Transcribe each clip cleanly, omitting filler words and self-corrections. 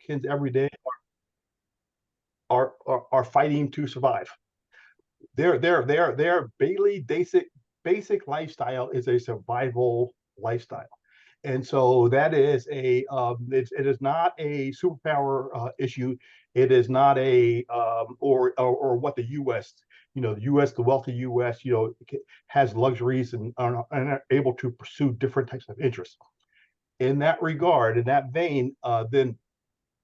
Africans every day are fighting to survive. Their daily basic lifestyle is a survival lifestyle. And so that is it is not a superpower issue. It is not a or what the U.S. The U.S. the wealthy U.S. has luxuries and are able to pursue different types of interests. In that regard, in that vein, then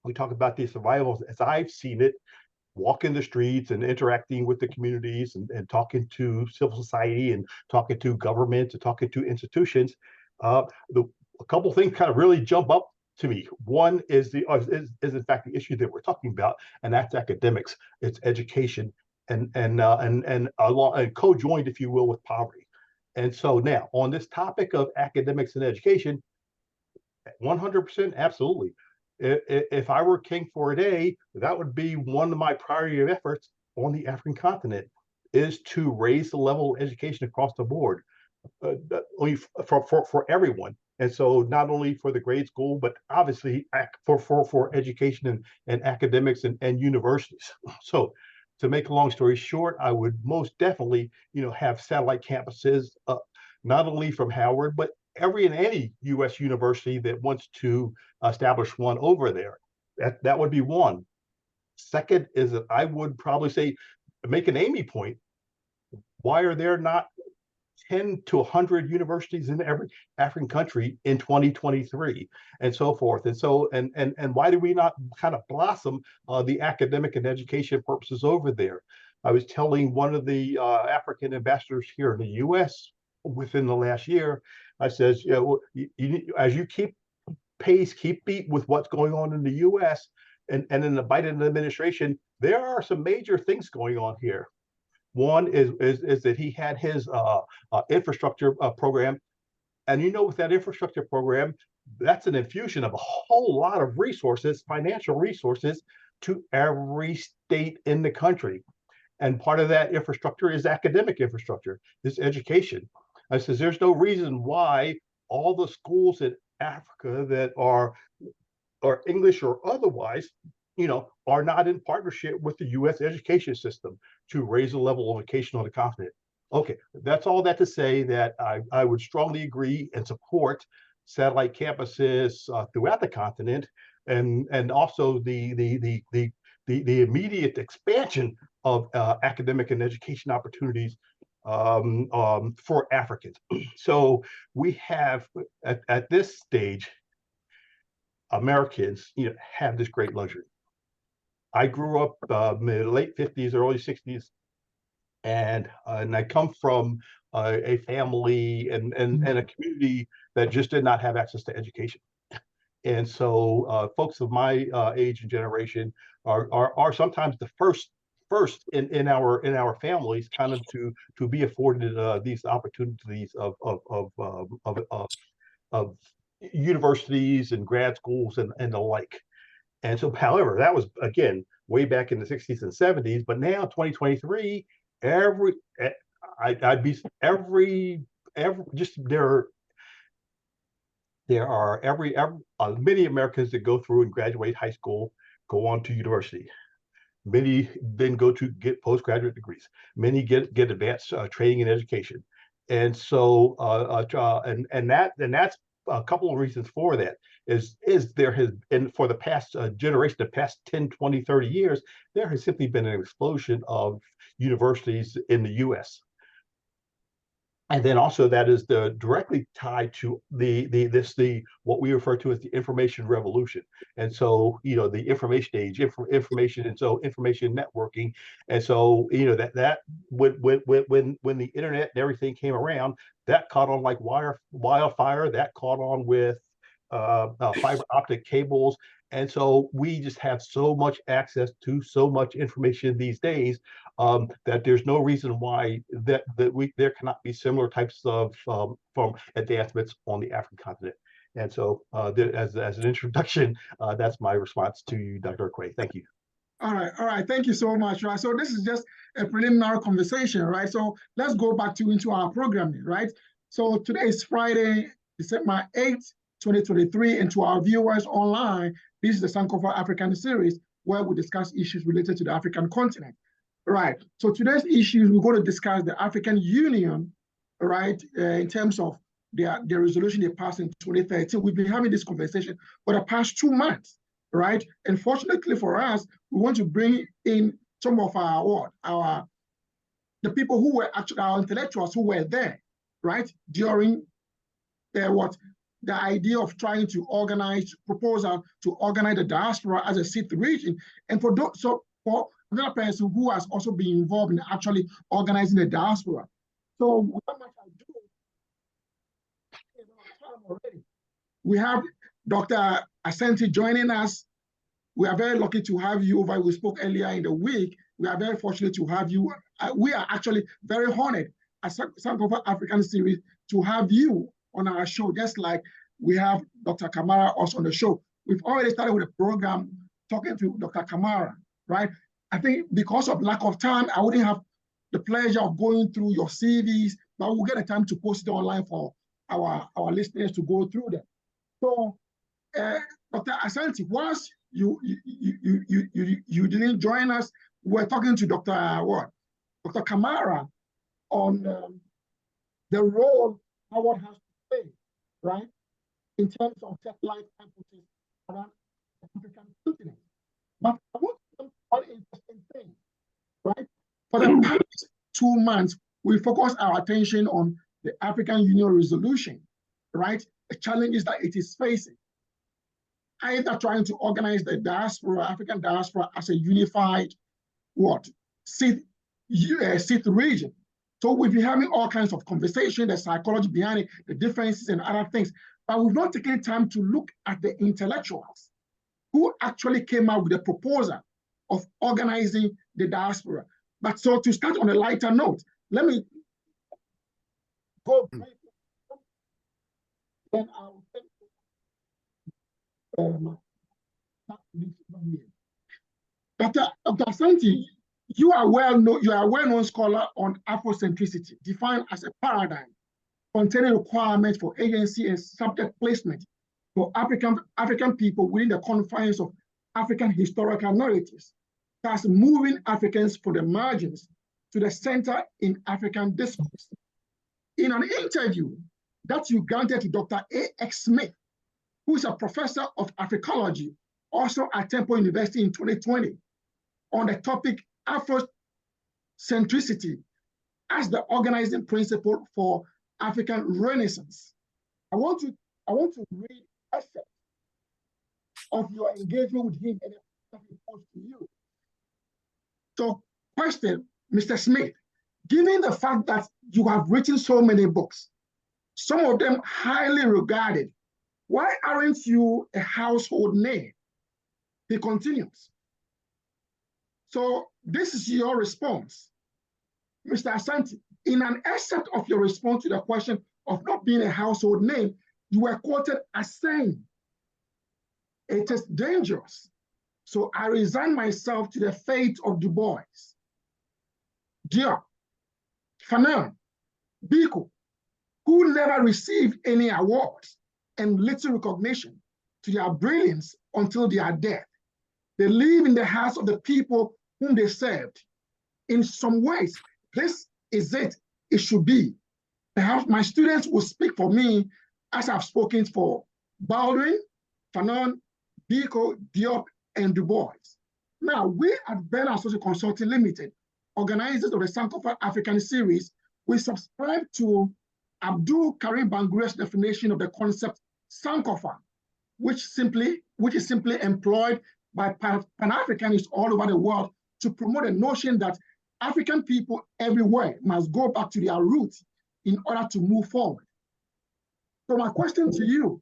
we talk about the survival as I've seen it, walking the streets and interacting with the communities and talking to civil society and talking to governments and talking to institutions. A couple of things kind of really jump up to me. One is in fact the issue that we're talking about, and that's academics. It's education and co-joined, if you will, with poverty. And so now on this topic of academics and education, 100% absolutely. If I were king for a day, that would be one of my priority of efforts on the African continent, is to raise the level of education across the board, for everyone. And so not only for the grade school, but obviously for education and academics and universities. So to make a long story short, I would most definitely, have satellite campuses, not only from Howard, but every and any U.S. university that wants to establish one over there. That would be one. Second is that I would probably say, make an Amy point. Why are there not 10 to 100 universities in every African country in 2023 and so forth? And so, and why do we not kind of blossom the academic and education purposes over there? I was telling one of the African ambassadors here in the U.S. within the last year, I says, as you keep pace, keep beat with what's going on in the U.S. and in the Biden administration, there are some major things going on here. One is that he had his infrastructure program, and with that infrastructure program, that's an infusion of a whole lot of resources, financial resources, to every state in the country. And part of that infrastructure is academic infrastructure, is education. I says, there's no reason why all the schools in Africa that are English or otherwise, are not in partnership with the U.S. education system to raise the level of education on the continent. Okay, that's all that to say that I would strongly agree and support satellite campuses throughout the continent, and also the immediate expansion of academic and education opportunities for Africans. So we have at this stage, Americans, have this great luxury. I grew up in the late 50s, early 60s, and I come from a family and a community that just did not have access to education. And so folks of my age and generation are sometimes the first in our families kind of to be afforded these opportunities of universities and grad schools and the like. And so, however, that was again way back in the 60s and 70s, but now 2023, there are many Americans that go through and graduate high school, go on to university. Many then go to get postgraduate degrees. Many get advanced training and education. And so, and that's a couple of reasons for that is there has been, for the past generation, the past 10, 20, 30 years, there has simply been an explosion of universities in the U.S. And then also that is directly tied to what we refer to as the information revolution. And so, the information age, information, and so information networking. And so, that when the internet and everything came around, that caught on like wildfire. That caught on with fiber optic cables. And so we just have so much access to so much information these days that there's no reason why there cannot be similar types of from advancements on the African continent. And so as an introduction, that's my response to you, Dr. Quay. Thank you. All right. Thank you so much. Right. So this is just a preliminary conversation, right? So let's go back into our programming, right? So today is Friday, December 8th, 2023, and to our viewers online, This is the Sankofa African series where we discuss issues related to the African continent. Right. So today's issues, we're going to discuss the African Union, right, in terms of their resolution they passed in 2013. We've been having this conversation for the past 2 months, right? And fortunately for us, we want to bring in some of the people who were actually our intellectuals who were there, right, during the idea of trying to proposal to organize the diaspora as a sixth region. And for another person who has also been involved in actually organizing the diaspora. So without much ado, already, we have Dr. Asante joining us. We are very lucky to have you over. We spoke earlier in the week. We are very fortunate to have you. We are actually very honored as Sankofa African series to have you on our show, just like we have Dr. Kamara also on the show. We've already started with a program talking to Dr. Kamara, right? I think because of lack of time, I wouldn't have the pleasure of going through your CVs, but we'll get a time to post it online for our listeners to go through them. So, Dr. Asante, once you didn't join us, we're talking to Dr. Kamara on the role Howard has to play, right, in terms of satellite campuses around the African continent. But I want to say one interesting thing, right? For the past 2 months, we focused our attention on the African Union resolution, right? The challenges that it is facing. Either trying to organize the diaspora, African diaspora, as a unified sixth region. So we've been having all kinds of conversation, the psychology behind it, the differences and other things, but we've not taken time to look at the intellectuals who actually came out with a proposal of organizing the diaspora. But so to start on a lighter note, let me go briefly. Then I'll take Dr. Asante, you are a well-known scholar on Afrocentricity, defined as a paradigm containing requirements for agency and subject placement for African people within the confines of African historical narratives, thus moving Africans from the margins to the center in African discourse. In an interview that you granted to Dr. A.X. Smith, who is a professor of Africology, also at Temple University in 2020, on the topic Afrocentricity as the organizing principle for African Renaissance. I want to read excerpts of your engagement with him and he posed to you. So, question, Mr. Smith, given the fact that you have written so many books, some of them highly regarded, why aren't you a household name? He continues. So this is your response. Mr. Asante, in an excerpt of your response to the question of not being a household name, you were quoted as saying, "It is dangerous, so I resign myself to the fate of Du Bois, Diop, Fanon, Biko, who never received any awards and little recognition to their brilliance until their death. They live in the hearts of the people whom they served. In some ways, this is it should be. Perhaps my students will speak for me as I've spoken for Baldwin, Fanon, Biko, Diop, and Du Bois. Now, we at Bella Associate Consulting Limited, organizers of the Sankofa African series, we subscribe to Abdul Karim Banguri's definition of the concept Sankofa, which is simply employed by Pan-Africanists all over the world to promote a notion that African people everywhere must go back to their roots in order to move forward. So my question to you,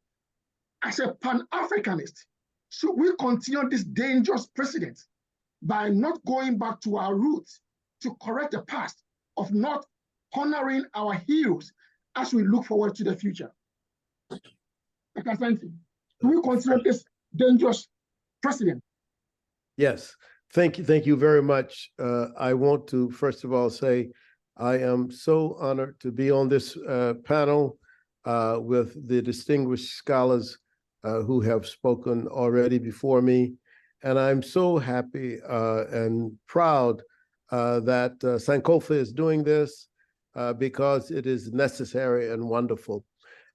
as a Pan-Africanist, should we continue this dangerous precedent by not going back to our roots to correct the past of not honoring our heroes as we look forward to the future? Dr. Asante, do we consider this dangerous precedent? Yes, thank you very much. I want to first of all say I am so honored to be on this panel with the distinguished scholars who have spoken already before me. And I'm so happy and proud that Sankofa is doing this because it is necessary and wonderful.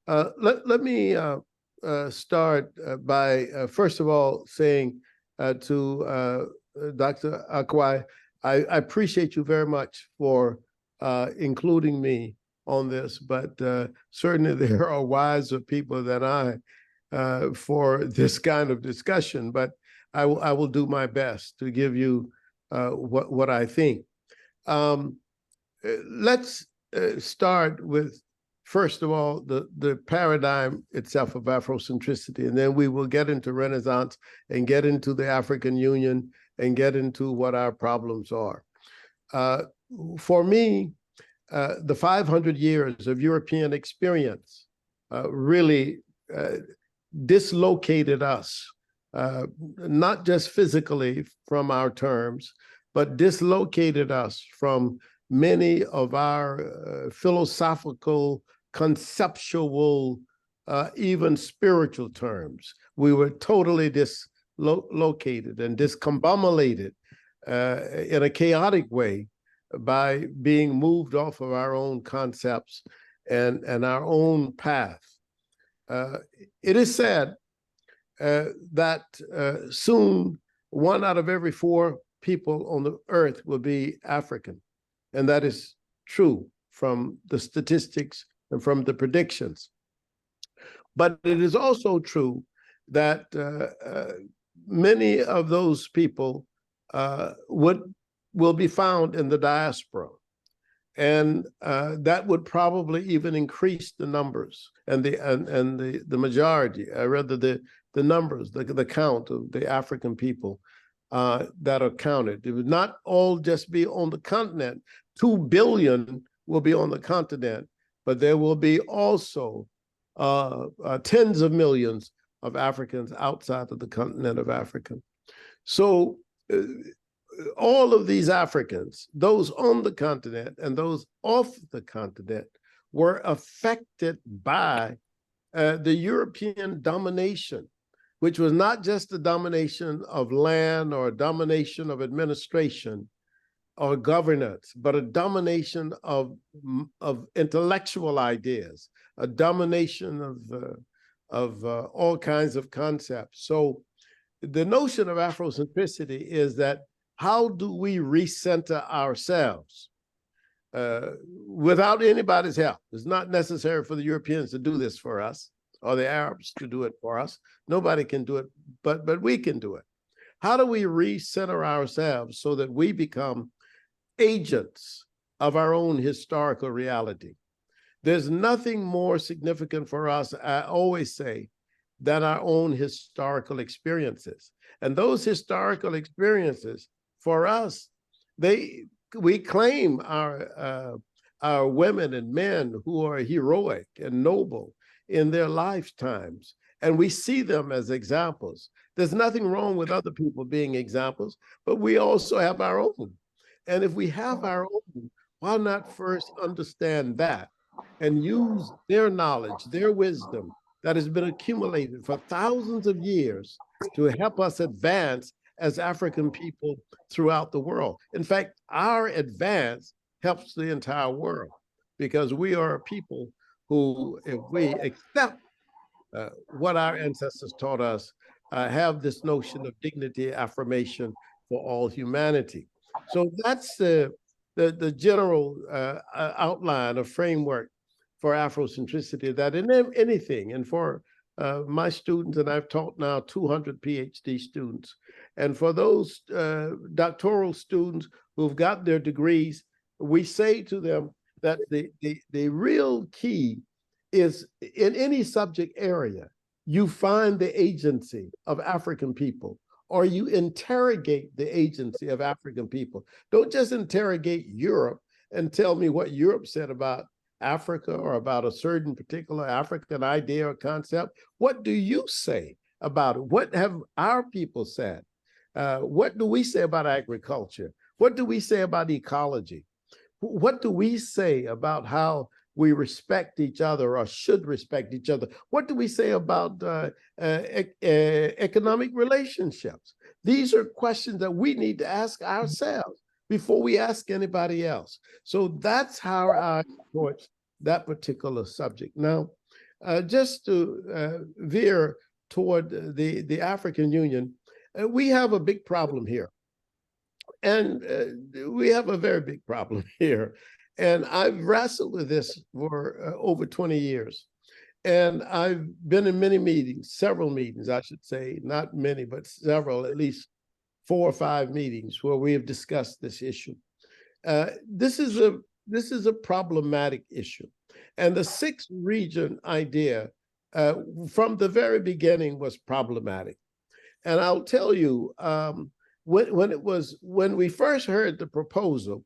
Let me start by, first of all, saying to Dr. Akwai, I appreciate you very much for including me on this, but certainly there are wiser people than I for this kind of discussion, but I will do my best to give you what I think. Let's start with, first of all, the paradigm itself of Afrocentricity, and then we will get into Renaissance and get into the African Union and get into what our problems are. For me, the 500 years of European experience really dislocated us, not just physically from our terms, but dislocated us from many of our philosophical, conceptual, even spiritual terms. We were totally dislocated and discombobulated in a chaotic way by being moved off of our own concepts and our own path. It is said that soon 1 out of every 4 people on the earth will be African. And that is true from the statistics and from the predictions. But it is also true that many of those people will be found in the diaspora. And that would probably even increase the numbers and the majority, rather the numbers, the count of the African people that are counted. It would not all just be on the continent. 2 billion will be on the continent, but there will be also tens of millions of Africans outside of the continent of Africa. So all of these Africans, those on the continent and those off the continent, were affected by the European domination, which was not just a domination of land or a domination of administration or governance, but a domination of intellectual ideas, a domination of all kinds of concepts. So the notion of Afrocentricity is that how do we recenter ourselves without anybody's help? It's not necessary for the Europeans to do this for us or the Arabs to do it for us. Nobody can do it, but we can do it. How do we recenter ourselves so that we become agents of our own historical reality? There's nothing more significant for us, I always say, than our own historical experiences. And those historical experiences, for us, we claim our women and men who are heroic and noble in their lifetimes, and we see them as examples. There's nothing wrong with other people being examples, but we also have our own. And if we have our own, why not first understand that and use their knowledge, their wisdom that has been accumulated for thousands of years to help us advance as African people throughout the world. In fact, our advance helps the entire world because we are a people who, if we accept what our ancestors taught us, have this notion of dignity, affirmation for all humanity. So that's the general outline, a framework for Afrocentricity, that in anything, and for my students, and I've taught now 200 PhD students, and for those doctoral students who've got their degrees, we say to them that the real key is in any subject area, you find the agency of African people, or you interrogate the agency of African people. Don't just interrogate Europe and tell me what Europe said about Africa or about a certain particular African idea or concept. What do you say about it? What have our people said? What do we say about agriculture? What do we say about ecology? What do we say about how we respect each other or should respect each other? What do we say about economic relationships? These are questions that we need to ask ourselves before we ask anybody else. So that's how I approach that particular subject. Now, just to veer toward the African Union, we have a big problem here. And we have a very big problem here. And I've wrestled with this for over 20 years. And I've been in many meetings, several meetings, I should say, not many, but several, at least 4 or 5 meetings where we have discussed this issue. This is a problematic issue. And the 6th region idea from the very beginning was problematic. And I'll tell you, when we first heard the proposal,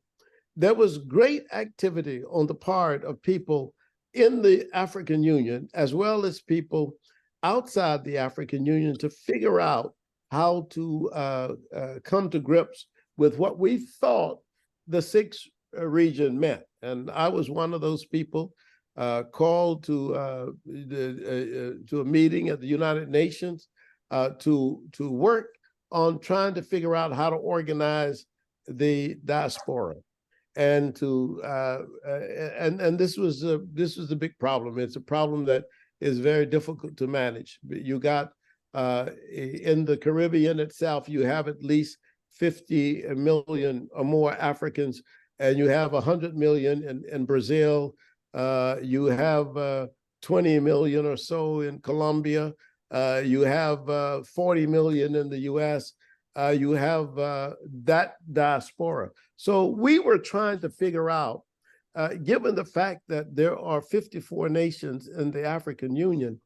there was great activity on the part of people in the African Union, as well as people outside the African Union, to figure out how to come to grips with what we thought the 6th region meant. And I was one of those people called to a meeting at the United Nations to work on trying to figure out how to organize the diaspora, and to and this was a big problem. It's a problem that is very difficult to manage. You got in the Caribbean itself, you have at least 50 million or more Africans, and you have 100 million in Brazil. You have 20 million or so in Colombia. You have 40 million in the US. You have that diaspora. So we were trying to figure out, given the fact that there are 54 nations in the African Union,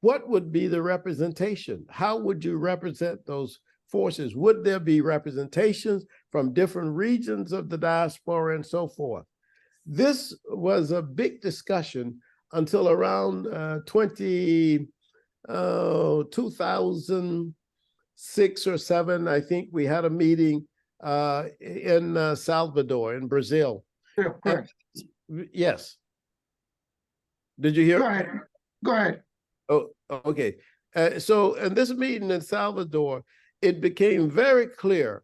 what would be the representation? How would you represent those forces? Would there be representations from different regions of the diaspora and so forth? This was a big discussion until around 2006 or 7, I think we had a meeting in Salvador, in Brazil. Yeah, correct. Yes. Did you hear? Go ahead. Go ahead. Oh, okay. So in this meeting in Salvador, it became very clear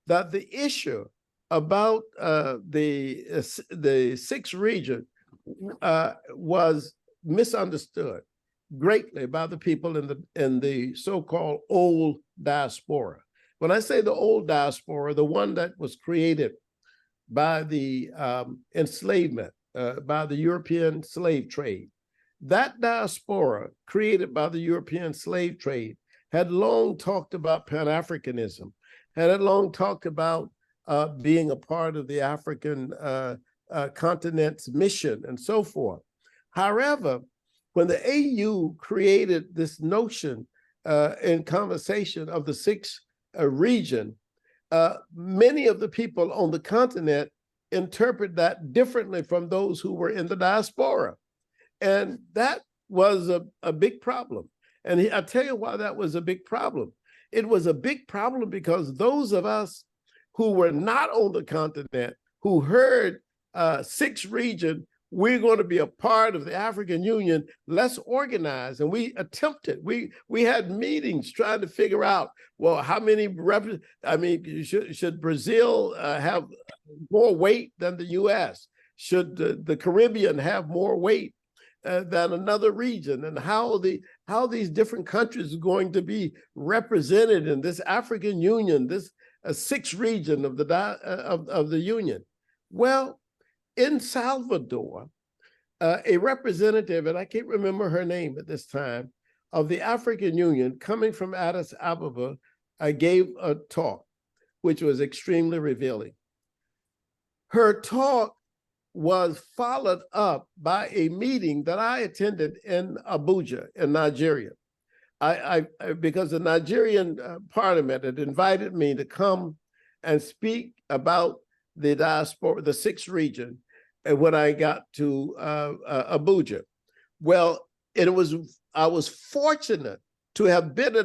that the issue about the 6th region was misunderstood greatly by the people in the so-called old diaspora. When I say the old diaspora, the one that was created by the enslavement, by the European slave trade, that diaspora created by the European slave trade had long talked about Pan-Africanism, had long talked about being a part of the African continent's mission and so forth. However, when the AU created this notion in conversation of the 6th region, many of the people on the continent interpret that differently from those who were in the diaspora. And that was a big problem. And I'll tell you why that was a big problem. It was a big problem because those of us who were not on the continent, who heard 6th region, we're going to be a part of the African Union, let's organize. And we attempted, we had meetings trying to figure out, well, how many, should Brazil have more weight than the US? Should the Caribbean have more weight than another region? And how these different countries are going to be represented in this African Union, this 6th region of the Union? Well, in Salvador, a representative, and I can't remember her name at this time, of the African Union coming from Addis Ababa, gave a talk, which was extremely revealing. Her talk was followed up by a meeting that I attended in Abuja, in Nigeria. Because the Nigerian parliament had invited me to come and speak about the diaspora, the 6th region, and when I got to Abuja. Well, I was fortunate to have been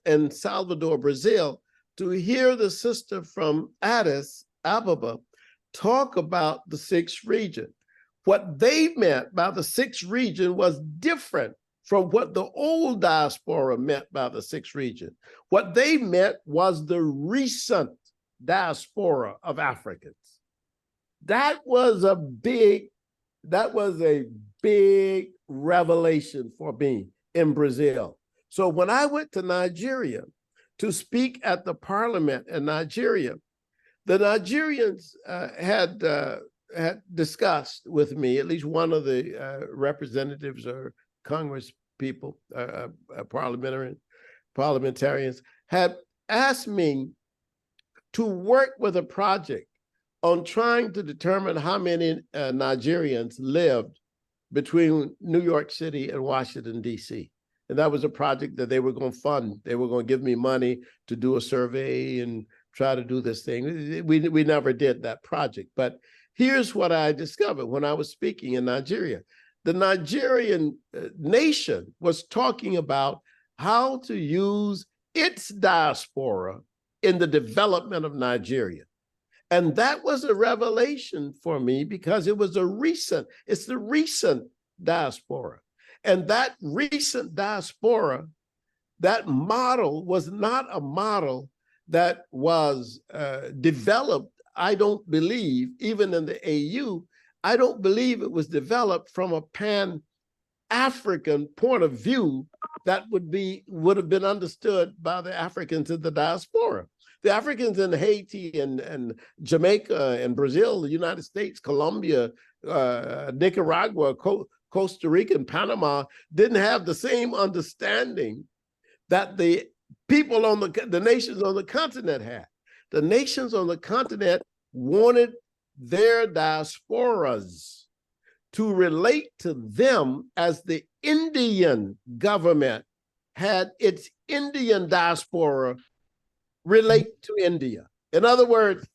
in Salvador, Brazil, to hear the sister from Addis Ababa talk about the 6th region. What they meant by the sixth region was different from what the old diaspora meant by the sixth region. What they meant was the recent diaspora of Africans. That was a big revelation for me in Brazil. So when I went to Nigeria to speak at the parliament in Nigeria, the Nigerians had discussed with me, at least one of the representatives or Congress people, parliamentarians, had asked me to work with a project on trying to determine how many Nigerians lived between New York City and Washington, D.C. And that was a project that they were going to fund. They were going to give me money to do a survey and try to do this thing. We never did that project. But here's what I discovered when I was speaking in Nigeria. The Nigerian nation was talking about how to use its diaspora in the development of Nigeria. And that was a revelation for me because it's the recent diaspora. And that recent diaspora, that model was not a model that was developed, I don't believe, even in the AU, I don't believe it was developed from a Pan-African point of view that would have been understood by the Africans in the diaspora. The Africans in Haiti and Jamaica and Brazil, the United States, Colombia, Nicaragua, Costa Rica, and Panama didn't have the same understanding that the people on the nations on the continent had. The nations on the continent wanted their diasporas to relate to them as the Indian government had its Indian diaspora relate to India. In other words,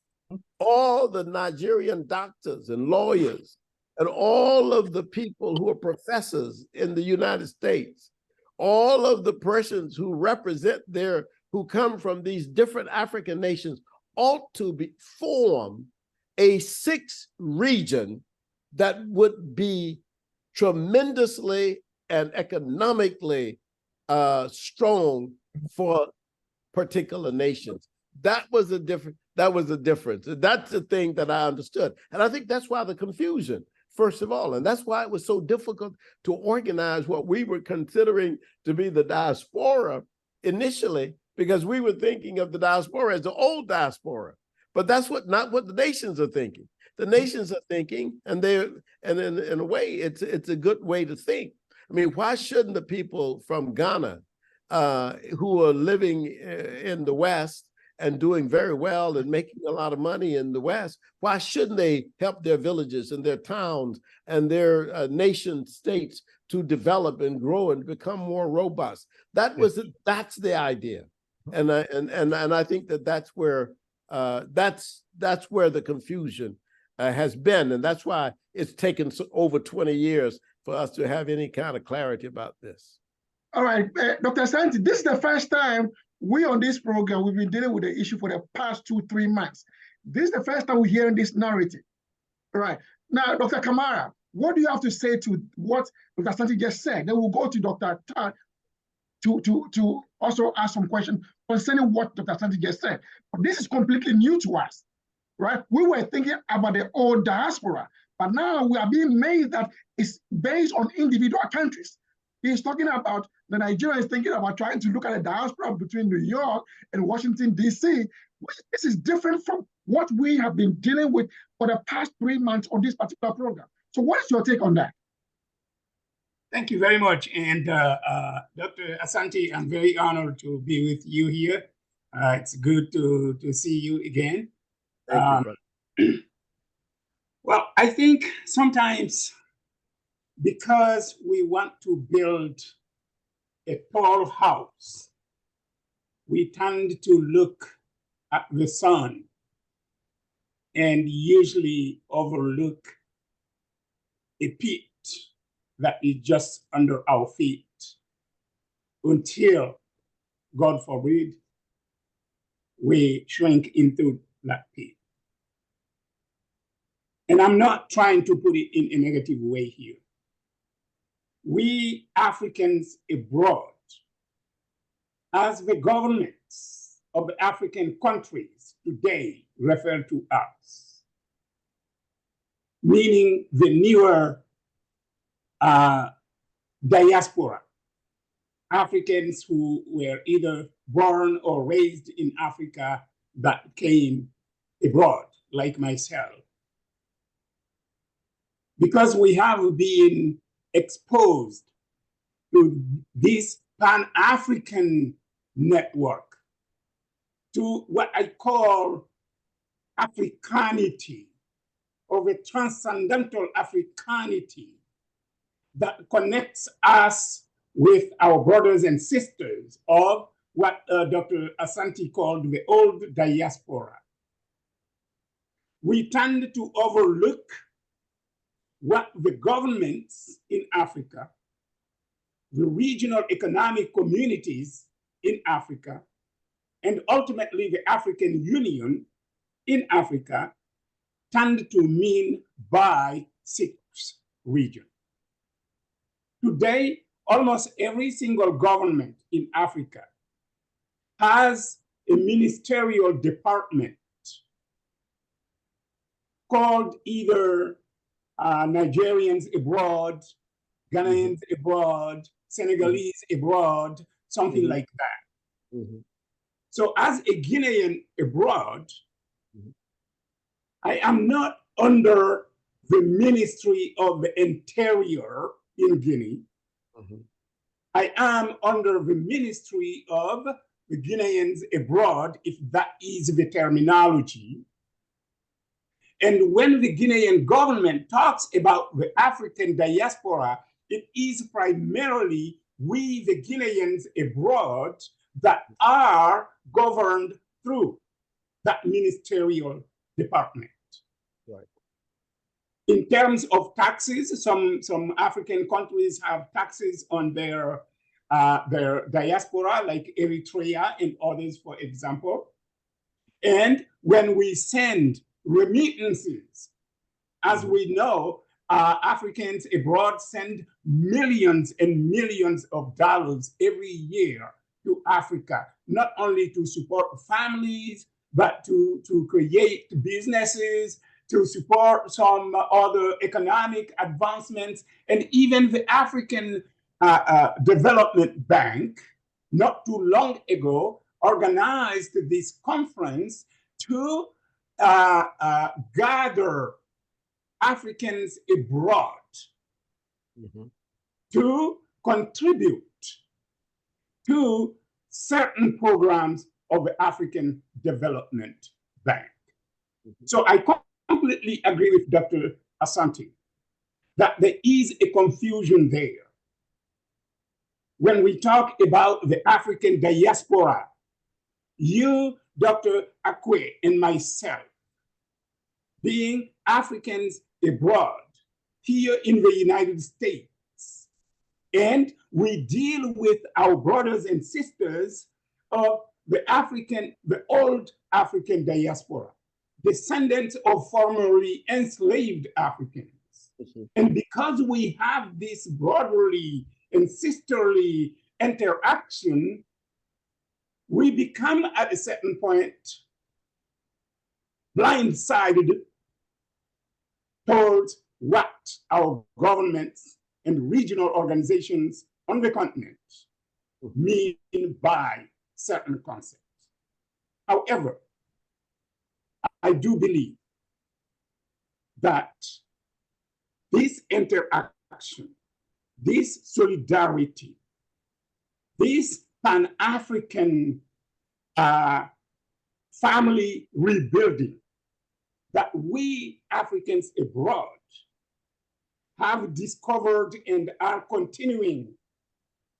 all the Nigerian doctors and lawyers and all of the people who are professors in the United States, all of the persons who represent who come from these different African nations ought to form a sixth region that would be tremendously and economically strong for particular nations. That was a difference. That's the thing that I understood. And I think that's why the confusion, first of all, and that's why it was so difficult to organize what we were considering to be the diaspora initially, because we were thinking of the diaspora as the old diaspora. But that's not what the nations are thinking. The nations are thinking, and in a way, it's a good way to think. I mean, why shouldn't the people from Ghana who are living in the West and doing very well and making a lot of money in the West, why shouldn't they help their villages and their towns and their nation states to develop and grow and become more robust? That's the idea, and I think that's where the confusion has been, and that's why it's taken over 20 years for us to have any kind of clarity about this. All right, Dr. Asante, this is the first time we on this program, we've been dealing with the issue for the past 2-3 months. This is the first time we're hearing this narrative. All right, now, Dr. Kamara, what do you have to say to what Dr. Asante just said? Then we'll go to Dr. Tad to also ask some questions concerning what Dr. Asante just said. But this is completely new to us, right? We were thinking about the old diaspora, but now we are being made that it's based on individual countries. He's talking about the Nigerians thinking about trying to look at a diaspora between New York and Washington, D.C. This is different from what we have been dealing with for the past 3 months on this particular program. So what is your take on that? Thank you very much. And Dr. Asante, I'm very honored to be with you here. It's good to see you again. Thank you, well, I think sometimes because we want to build a tall house, we tend to look at the sun and usually overlook a pit that is just under our feet until, God forbid, we shrink into that pit. and I'm not trying to put it in a negative way here. We Africans abroad, as the governments of the African countries today refer to us, meaning the newer diaspora, Africans who were either born or raised in Africa that came abroad, like myself. Because we have been exposed to this Pan-African network, to what I call Africanity, or the transcendental Africanity that connects us with our brothers and sisters of what Dr. Asante called the old diaspora. We tend to overlook what the governments in Africa, the regional economic communities in Africa, and ultimately the African Union in Africa tend to mean by six regions. Today, almost every single government in Africa has a ministerial department called either Nigerians abroad, Ghanaians abroad, Senegalese abroad, something like that. So as a Guinean abroad, I am not under the Ministry of the Interior in Guinea. I am under the Ministry of the Guineans abroad, if that is the terminology. And when the Guinean government talks about the African diaspora, it is primarily we, the Guineans abroad, that are governed through that ministerial department. Right. In terms of taxes, some African countries have taxes on their diaspora, like Eritrea and others, for example. And when we send remittances, as we know, Africans abroad send millions and millions of dollars every year to Africa, not only to support families, but to create businesses, to support some other economic advancements. And even the African Development Bank, not too long ago, organized this conference to gather Africans abroad to contribute to certain programs of the African Development Bank. So I completely agree with Dr. Asante that there is a confusion there. When we talk about the African diaspora, you, Dr. Akwe, and myself, being Africans abroad here in the United States, and we deal with our brothers and sisters of the old African diaspora, descendants of formerly enslaved Africans. And because we have this brotherly and sisterly interaction, we become at a certain point blindsided towards what our governments and regional organizations on the continent mean by certain concepts. However, I do believe that this interaction, this solidarity, this Pan-African family rebuilding that we Africans abroad have discovered and are continuing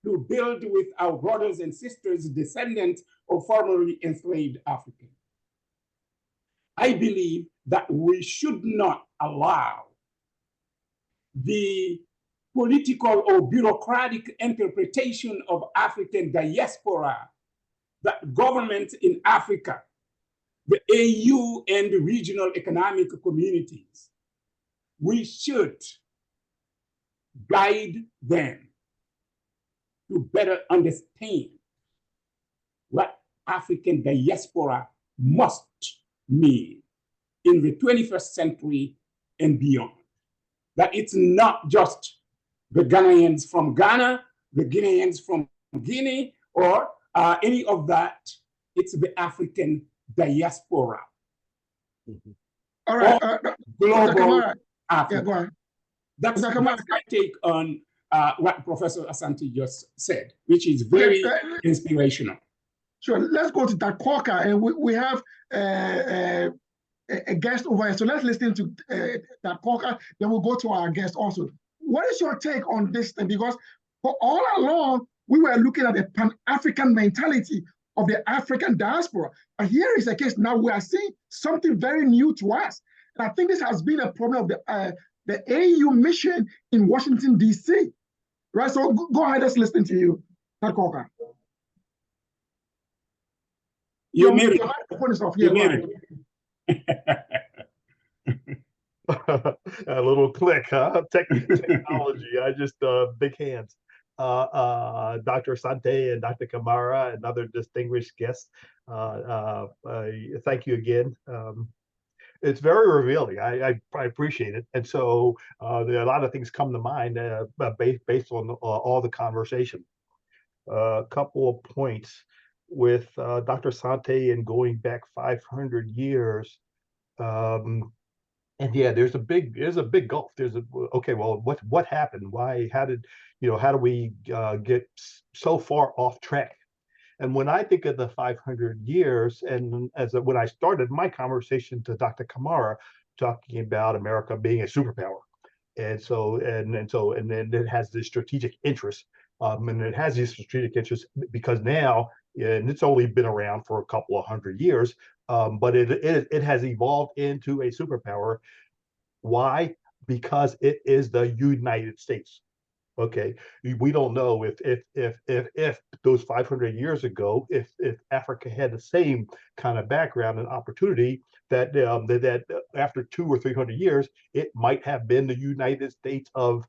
to build with our brothers and sisters, descendants of formerly enslaved Africans. I believe that we should not allow the political or bureaucratic interpretation of African diaspora that governments in Africa, the AU and the regional economic communities we should guide them to better understand what African diaspora must mean in the 21st century and beyond. That it's not just the Ghanaians from Ghana, the Guineans from Guinea, or any of that. It's the African diaspora. Mhm. All right, Global yeah, Africa. go ahead. That's my take on what Professor Asante just said, which is very inspirational. Sure, let's go to Dakoka, and we have a guest over here. So let's listen to Dakoka, then we'll go to our guest also. What is your take on this thing? Because for all along, we were looking at the Pan-African mentality of the African diaspora. But here is the case now we are seeing something very new to us. And I think this has been a problem of the AU mission in Washington, D.C. Right, so go ahead, let's listen to you, Dakoka. You made it. Your microphone is off. You Yeah, made it. A little click, huh? Technology. I just big hands. Dr. Asante and Dr. Kamara and other distinguished guests. Thank you again. It's very revealing. I appreciate it. And so there are a lot of things come to mind based on all the conversation. A couple of points with Dr. Asante and going back 500 years. And yeah, there's a big gulf. Okay, well, what happened? Why? How did we get so far off track? And when I think of the 500 years, and when I started my conversation to Dr. Kamara, talking about America being a superpower, and then it has this strategic interest, and it has these strategic interests because now, and it's only been around for a couple of hundred years, but it has evolved into a superpower. Why? Because it is the United States. Okay, we don't know if those 500 years ago, if Africa had the same kind of background and opportunity, that after 200 or 300 years, it might have been the United States of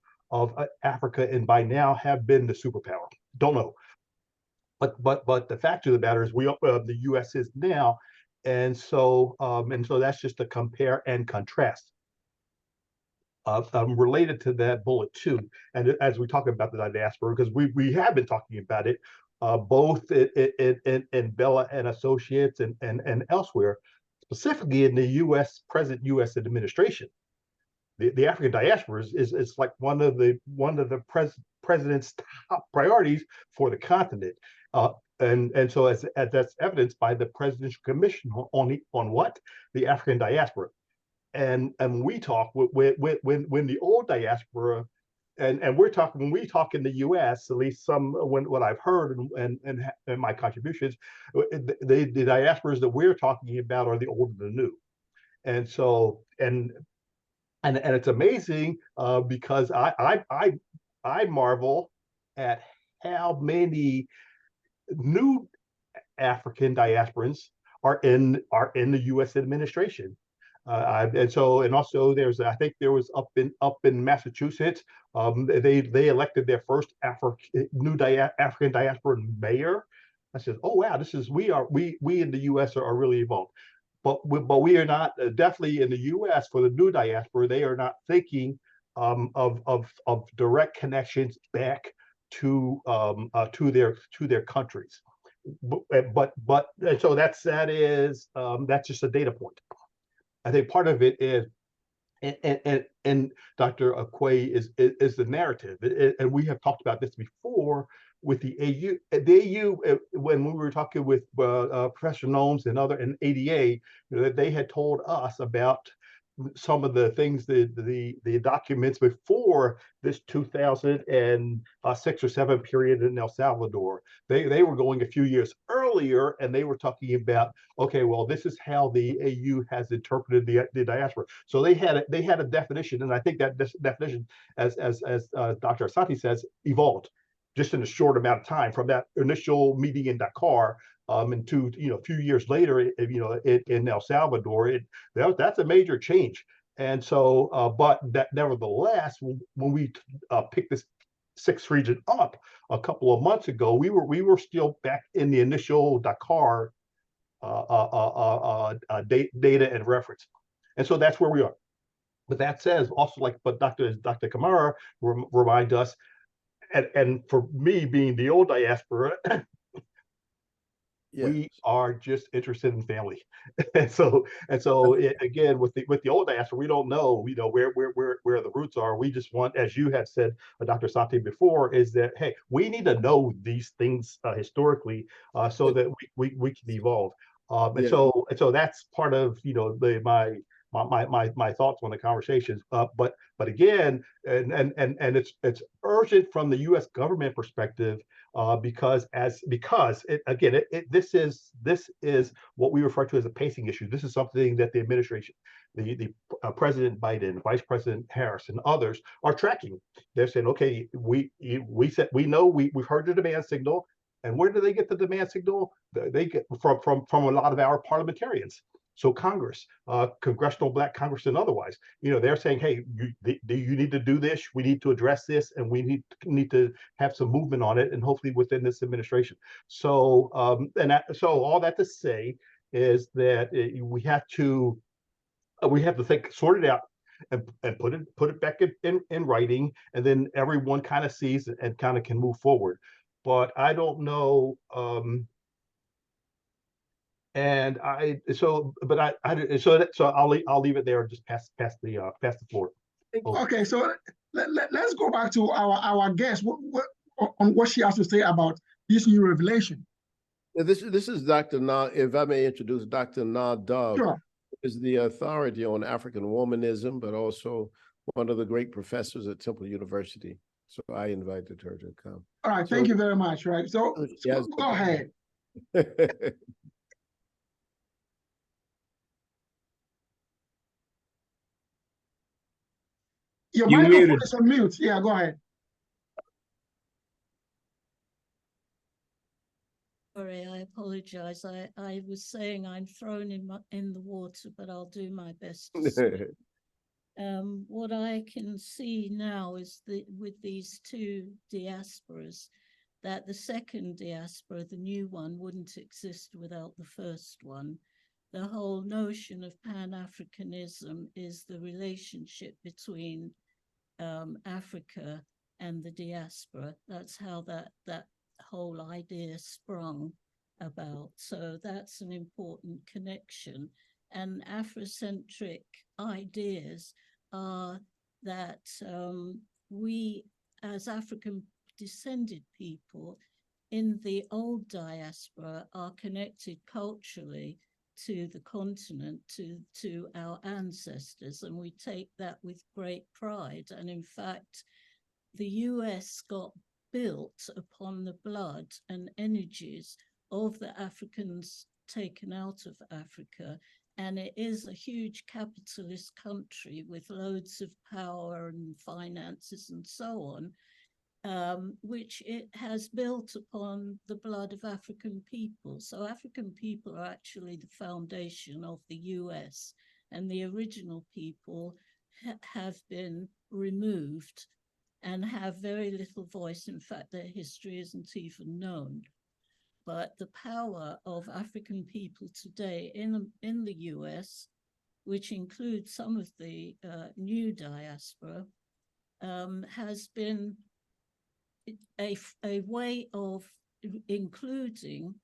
Africa, and by now have been the superpower. Don't know, but the fact of the matter is, the U.S. is now, and so that's just to compare and contrast. Related to that bullet too, and as we talk about the diaspora, because we have been talking about it, both in Bella and Associates and elsewhere, specifically in the present U.S. administration. The African diaspora is like one of the president's top priorities for the continent, and so as that's evidenced by the Presidential Commission on what? The African diaspora. And we talk when the old diaspora, and we're talking, when we talk in the U.S., at least what I've heard and my contributions, the diasporas that we're talking about are the old and the new, and so and it's amazing because I marvel at how many new African diasporans are in the U.S. administration. And also I think there was up in Massachusetts, they elected their first African diaspora mayor. I said, oh wow, we in the U.S. are really evolved, but we are not, definitely in the U.S. for the new diaspora. They are not thinking of direct connections back to their countries. But and so that's just a data point. I think part of it is, and Dr. Akwe is the narrative, and we have talked about this before with the AU. The AU, when we were talking with Professor Nomes and ADA, they had told us about some of the things, the documents before this 2006 or 7 period in El Salvador. They were going a few years earlier, and they were talking about, okay, well, this is how the AU has interpreted the diaspora. So they had a definition, and I think that this definition, as Dr. Asante says, evolved just in a short amount of time from that initial meeting in Dakar. And a few years later, in El Salvador, that's a major change. And so, but that nevertheless, when we picked this sixth region up a couple of months ago, we were still back in the initial Dakar data and reference, and so that's where we are. But that says also, like, but Dr. Kamara remind us, and for me being the old diaspora, Yeah. we are just interested in family. And so again, with the old diaspora, we don't know, where the roots are. We just want, as you had said, Dr. Sante, before, is that, hey, we need to know these things historically, so that we can evolve. And Yeah. so that's part of, my thoughts on the conversations. But again, and it's urgent from the U.S. government perspective, because this is what we refer to as a pacing issue. This is something that the administration, the President Biden, Vice President Harris, and others are tracking. They're saying, okay, we've heard the demand signal, and where do they get the demand signal? They get from a lot of our parliamentarians. So Congress, congressional Black Congress, and otherwise, they're saying, hey, you need to do this. We need to address this, and we need to have some movement on it, and hopefully within this administration. So, so all that to say is that we have to sort it out, and put it back in writing, and then everyone kind of sees it and kind of can move forward. But I don't know. And so I'll leave it there and just pass the floor. Okay, so let's go back to our guest. On what she has to say about this new revelation. This is Dr. Na, if I may introduce Dr. Na Dove, Sure. is the authority on African womanism, but also one of the great professors at Temple University. So I invited her to come. All right, thank you very much. Right, so yes, go ahead. Your microphone is on mute. Yeah, go ahead. Sorry, I apologize. I was saying I'm thrown in the water, but I'll do my best to swim. What I can see now is that with these two diasporas, that the second diaspora, the new one, wouldn't exist without the first one. The whole notion of Pan-Africanism is the relationship between Africa and the diaspora. That's how that whole idea sprung about. So that's an important connection. And Afrocentric ideas are that we, as African descended people in the old diaspora, are connected culturally to the continent, to our ancestors, and we take that with great pride. And in fact, the US got built upon the blood and energies of the Africans taken out of Africa. And it is a huge capitalist country with loads of power and finances and so on, which it has built upon the blood of African people. So African people are actually the foundation of the US, and the original people have been removed and have very little voice. In fact, their history isn't even known. But the power of African people today in the US, which includes some of the new diaspora, has been a way of including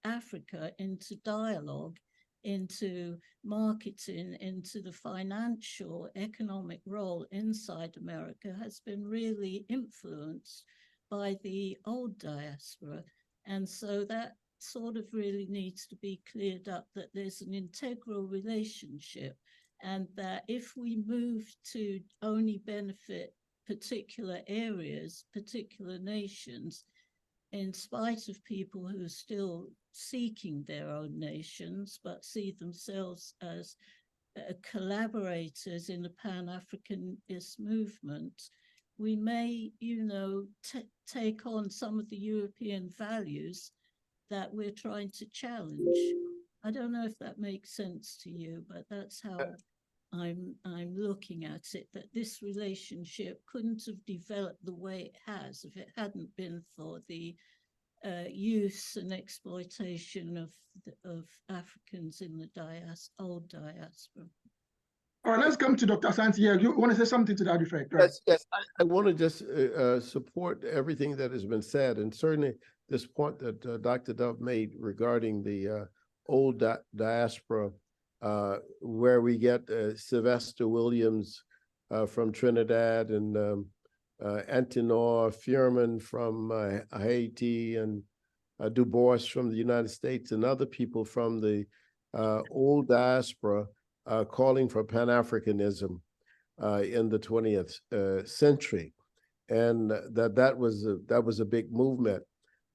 Africa into dialogue, into marketing, into the financial, economic role inside America, has been really influenced by the old diaspora. And so that sort of really needs to be cleared up, that there's an integral relationship, and that if we move to only benefit particular areas, particular nations, in spite of people who are still seeking their own nations, but see themselves as collaborators in the Pan-Africanist movement, we may, take on some of the European values that we're trying to challenge. I don't know if that makes sense to you, but that's how I'm looking at it, that this relationship couldn't have developed the way it has if it hadn't been for the use and exploitation of Africans in the old diaspora. All right, let's come to Dr. Asante here. You want to say something to that effect, right? Yes. I want to just support everything that has been said, and certainly this point that Dr. Dove made regarding the old diaspora, where we get Sylvester Williams from Trinidad, and Antinor Furman from Haiti, and Du Bois from the United States, and other people from the old diaspora calling for Pan-Africanism in the 20th century, and that was a big movement.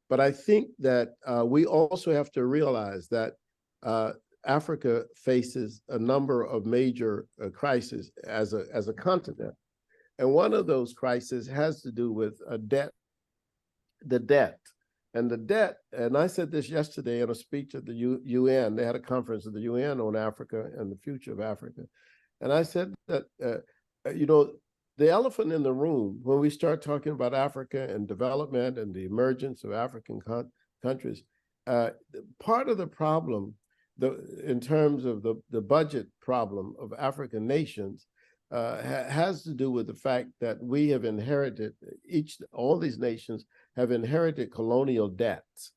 But I think that we also have to realize that Africa faces a number of major crises as a continent, and one of those crises has to do with the debt. And I said this yesterday in a speech at the UN. They had a conference at the UN on Africa and the future of Africa. And I said that, the elephant in the room, when we start talking about Africa and development and the emergence of African countries, part of the problem, in terms of the budget problem of African nations, has to do with the fact that we have inherited, all these nations have inherited colonial debts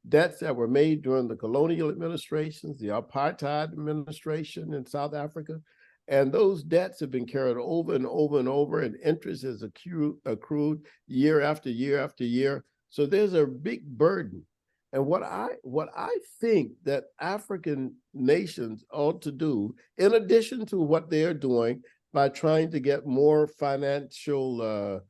that were made during the colonial administrations, the apartheid administration in South Africa. And those debts have been carried over and over and over, and interest has accrued year after year after year. So there's a big burden. And what I think that African nations ought to do, in addition to what they're doing by trying to get more financial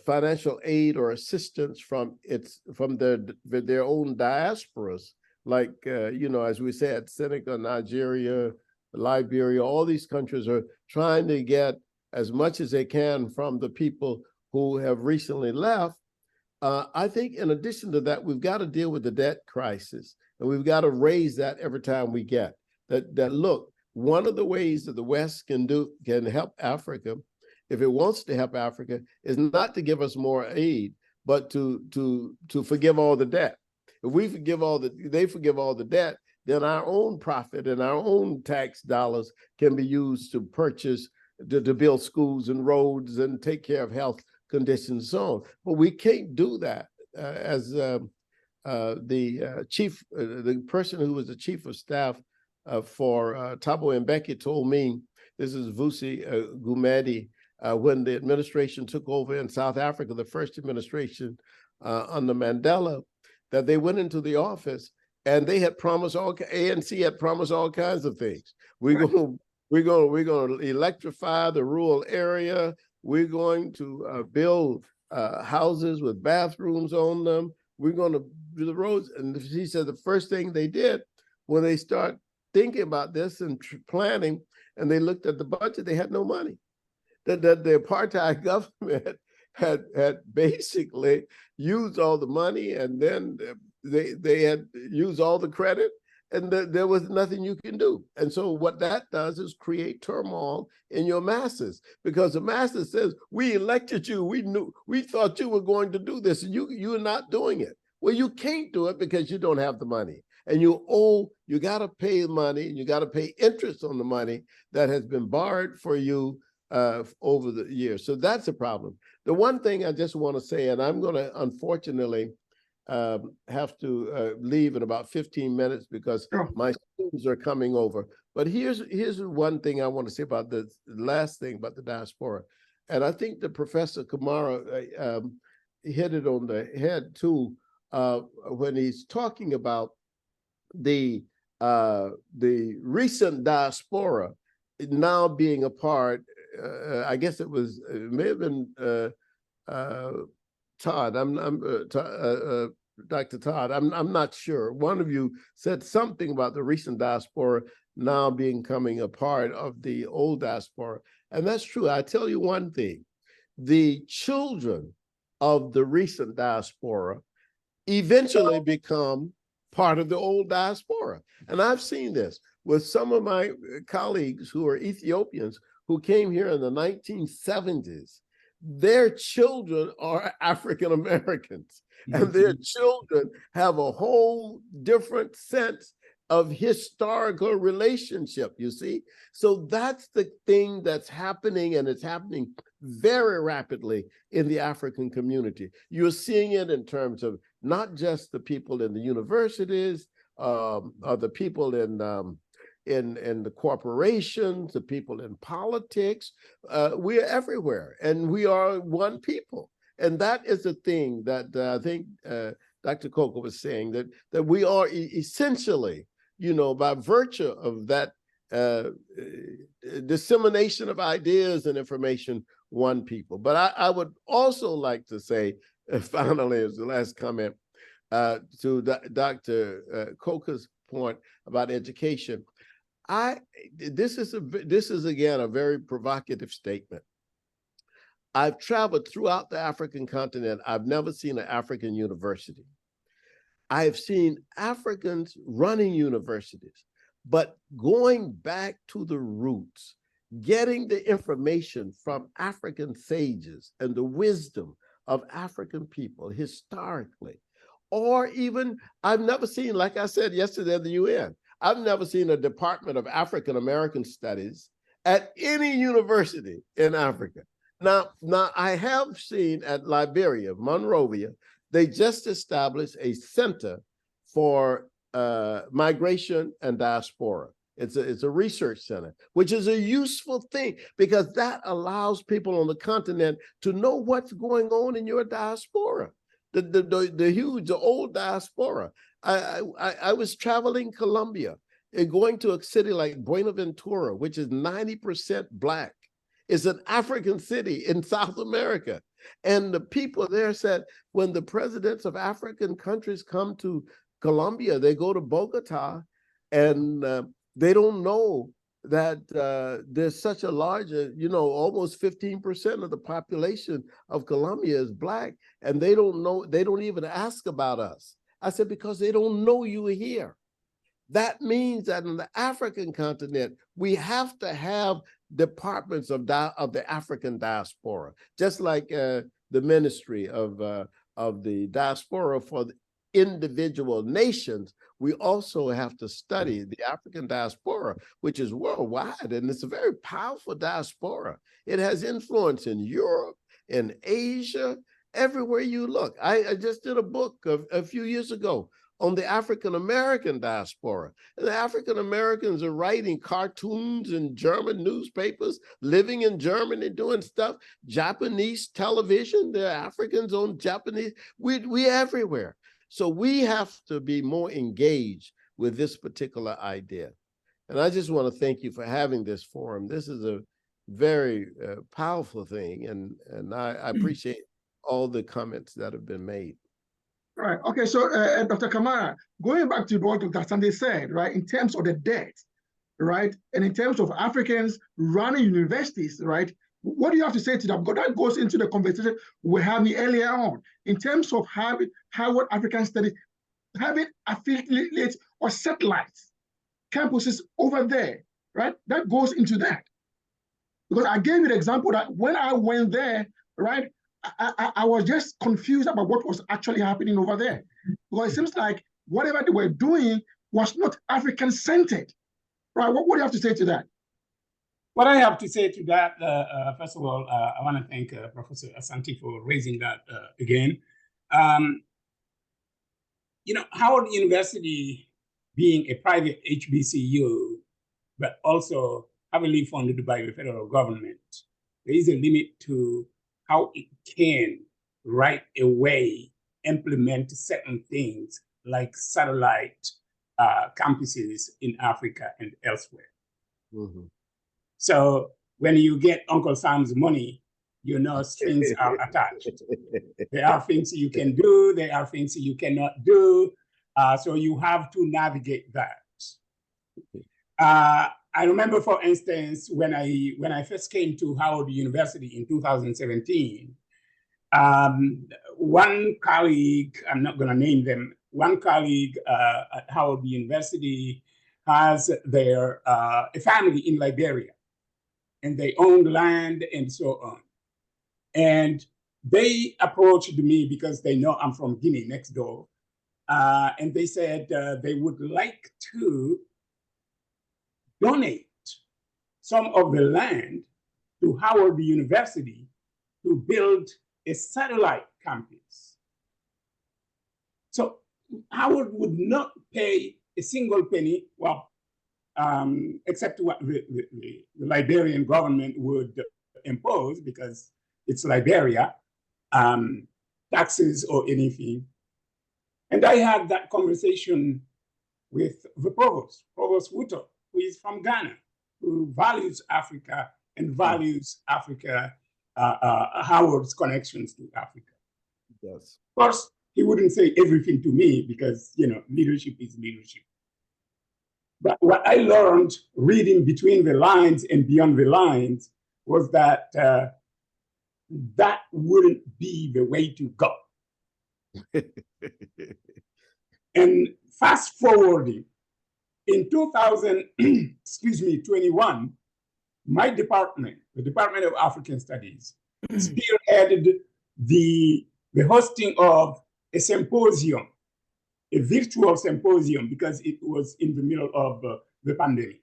financial aid or assistance from their own diasporas, like as we said, Senegal, Nigeria, Liberia, all these countries are trying to get as much as they can from the people who have recently left. I think in addition to that, we've got to deal with the debt crisis, and we've got to raise that every time we get that. Look, one of the ways that the West can help Africa, if it wants to help Africa, is not to give us more aid, but to forgive all the debt. If they forgive all the debt, then our own profit and our own tax dollars can be used to purchase, to build schools and roads and take care of health conditions and so on. But we can't do that. As the person who was the chief of staff for Thabo Mbeki told me, this is Vusi Gumedi, when the administration took over in South Africa, the first administration under Mandela, that they went into the office and they had promised ANC had promised all kinds of things. We're going to electrify the rural area. We're going to build houses with bathrooms on them. We're going to do the roads. And he said the first thing they did when they start thinking about this and planning, and they looked at the budget, they had no money. That the apartheid government had basically used all the money, and then they had used all the credit, and there was nothing you can do. And so what that does is create turmoil in your masses, because the masses says, we elected you, we thought you were going to do this, and you're not doing it. Well, you can't do it because you don't have the money, and you got to pay money, and you got to pay interest on the money that has been borrowed for you over the years. So that's a problem. The one thing I just want to say, and I'm going to unfortunately have to leave in about 15 minutes because my students are coming over. But here's one thing I want to say about the last thing about the diaspora. And I think that Professor Kamara hit it on the head too, when he's talking about the recent diaspora now being a part. I guess it may have been Todd. Dr. Todd. I'm not sure. One of you said something about the recent diaspora now becoming a part of the old diaspora, and that's true. I tell you one thing: the children of the recent diaspora eventually become part of the old diaspora, and I've seen this. with some of my colleagues who are Ethiopians who came here in the 1970s. Their children are African Americans, and their children have a whole different sense of historical relationship, you see? So that's the thing that's happening, and it's happening very rapidly in the African community. You're seeing it in terms of not just the people in the universities, or the people in the corporations, the people in politics. We're everywhere, and we are one people. And that is the thing that I think Dr. Coker was saying, that we are essentially, by virtue of that dissemination of ideas and information, one people. But I would also like to say, finally, as the last comment, to Dr. Coker's point about education, this is again a very provocative statement. I've traveled throughout the African continent. I've never seen an African university. I've seen Africans running universities, but going back to the roots, getting the information from African sages and the wisdom of African people historically, or even, I've never seen, like I said yesterday at the UN, I've never seen a Department of African American Studies at any university in Africa. Now I have seen at Liberia, Monrovia, they just established a center for migration and diaspora. It's a research center, which is a useful thing because that allows people on the continent to know what's going on in your diaspora, the old diaspora. I was traveling Colombia and going to a city like Buenaventura, which is 90% Black. It's an African city in South America. And the people there said, when the presidents of African countries come to Colombia, they go to Bogota, and they don't know that there's such a large, almost 15% of the population of Colombia is Black, and they don't know, they don't even ask about us. I said, because they don't know you are here. That means that in the African continent, we have to have departments of the African diaspora, just like the ministry of the diaspora for the individual nations. We also have to study the African diaspora, which is worldwide, and it's a very powerful diaspora. It has influence in Europe, in Asia, everywhere you look. I just did a book a few years ago on the African American diaspora. And the African Americans are writing cartoons in German newspapers, living in Germany, doing stuff, Japanese television, there are Africans on Japanese, we everywhere. So we have to be more engaged with this particular idea. And I just want to thank you for having this forum. This is a very powerful thing, and I appreciate all the comments that have been made. Right. Okay. So, Dr. Kamara, going back to what Dr. Sande said, right, in terms of the debt, right, and in terms of Africans running universities, right, what do you have to say to that? Because that goes into the conversation we had earlier on in terms of having Harvard African Studies, having affiliates or satellites campuses over there, right? That goes into that. Because I gave you the example that when I went there, right, I was just confused about what was actually happening over there. Because it seems like whatever they were doing was not African-centered. Right? What do you have to say to that? What I have to say to that, first of all, I want to thank Professor Asante for raising that again. Howard University being a private HBCU, but also heavily funded by the federal government, there is a limit to how it can right away implement certain things like satellite campuses in Africa and elsewhere. Mm-hmm. So when you get Uncle Sam's money, strings are attached. There are things you can do, there are things you cannot do. So you have to navigate that. I remember, for instance, when I first came to Howard University in 2017, one colleague, I'm not going to name them, one colleague at Howard University has a family in Liberia, and they own land and so on. And they approached me because they know I'm from Guinea next door. And they said they would like to donate some of the land to Howard University to build a satellite campus. So Howard would not pay a single penny, well, except what the Liberian government would impose, because it's Liberia, taxes or anything. And I had that conversation with the Provost Wuto, who is from Ghana, who values Africa and values Howard's connections to Africa. Yes. Of course, he wouldn't say everything to me because, leadership is leadership. But what I learned reading between the lines and beyond the lines was that that wouldn't be the way to go. And fast forwarding, in 2021, my department, the Department of African Studies, spearheaded the hosting of a symposium, a virtual symposium, because it was in the middle of the pandemic.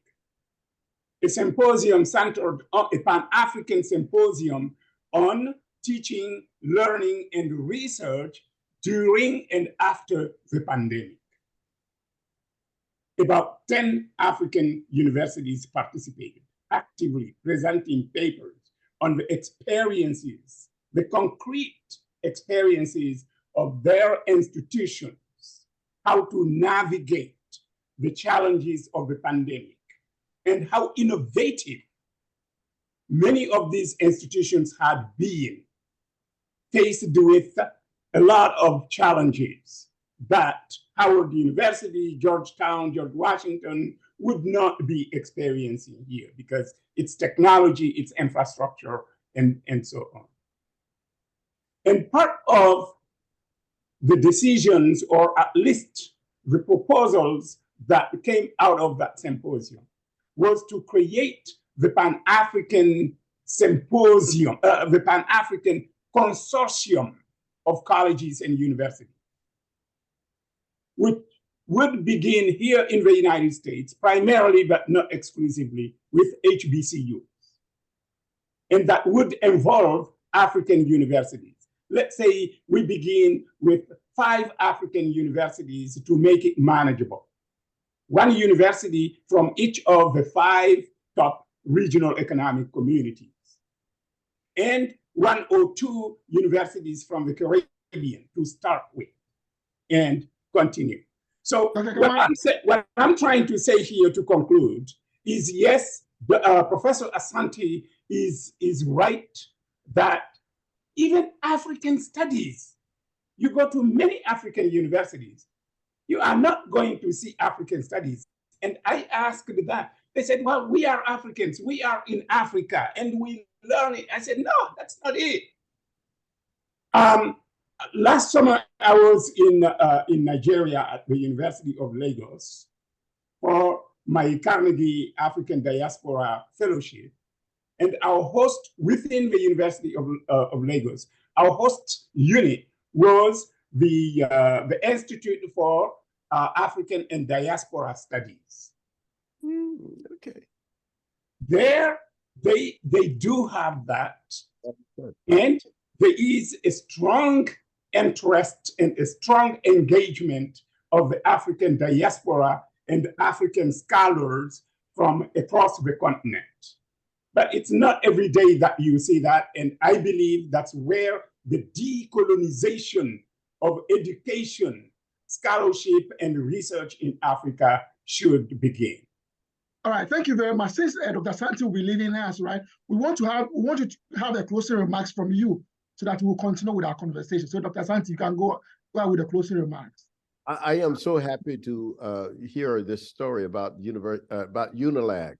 A symposium centered on a Pan-African symposium on teaching, learning, and research during and after the pandemic. About 10 African universities participated, actively presenting papers on the experiences, the concrete experiences of their institutions, how to navigate the challenges of the pandemic, and how innovative many of these institutions had been faced with a lot of challenges that Howard University, Georgetown, George Washington would not be experiencing here because it's technology, it's infrastructure, and so on. And part of the decisions, or at least the proposals that came out of that symposium, was to create the Pan-African Symposium, the Pan-African Consortium of colleges and universities, which would begin here in the United States, primarily but not exclusively, with HBCUs. And that would involve African universities. Let's say we begin with 5 African universities to make it manageable. 1 university from each of the 5 top regional economic communities, and 1 or 2 universities from the Caribbean to start with, and continue. So what I'm trying to say here to conclude is, yes, Professor Asante is right that even African studies, you go to many African universities, you are not going to see African studies. And I asked that. They said, well, we are Africans, we are in Africa, and we learn it. I said, no, that's not it. Last summer, I was in Nigeria at the University of Lagos for my Carnegie African Diaspora Fellowship. And our host within the University of Lagos, our host unit was the Institute for African and Diaspora Studies. Okay. There, they do have that. And there is a strong interest and a strong engagement of the African diaspora and African scholars from across the continent. But it's not every day that you see that. And I believe that's where the decolonization of education, scholarship, and research in Africa should begin. All right, thank you very much. Since Dr. Asante will be leaving us, right, we want to have a closing remarks from you so that we'll continue with our conversation. So Dr. Asante, you can go with the closing remarks. I am so happy to hear this story about UNILAG.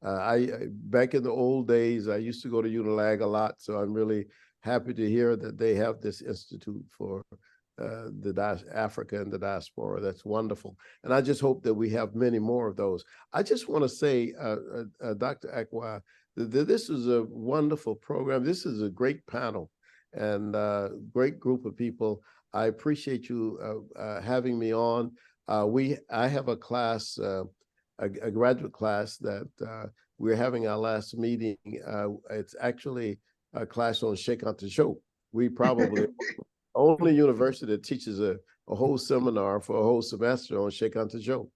Back in the old days, I used to go to UNILAG a lot, so I'm really happy to hear that they have this institute for Africa and the diaspora. That's wonderful. And I just hope that we have many more of those. I just want to say, Dr. Akwa, this is a wonderful program. This is a great panel and great group of people. I appreciate you having me on. I have a class, a graduate class that we're having our last meeting. It's actually a class on Sheikh Anta Diop. We probably only university that teaches a whole seminar for a whole semester on Sheikh Anta Diop.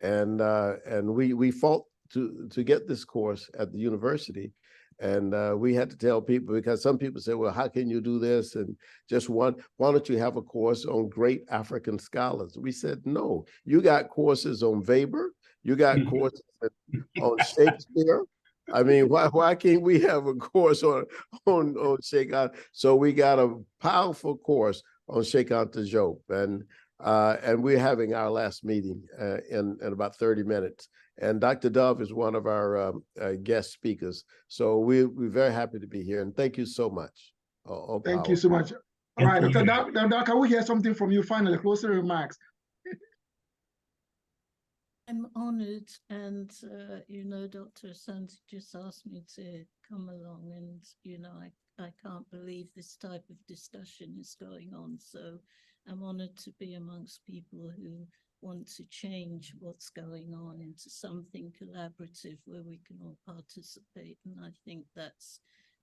And we fought to get this course at the university. And we had to tell people, because some people say, well, how can you do this? And just why don't you have a course on great African scholars? We said, no, you got courses on Weber, you got courses on Shakespeare. I mean, why can't we have a course on Sheikh Anta? So we got a powerful course on Sheikh Anta Diop, and we're having our last meeting in about 30 minutes. And Dr. Dove is one of our guest speakers. So we're very happy to be here. And thank you so much. Thank you so much. All right, Dr. Dove, can we hear something from you finally, closing remarks? I'm honored, and Dr. Asante just asked me to come along, and I can't believe this type of discussion is going on. So I'm honored to be amongst people who want to change what's going on into something collaborative where we can all participate. And I think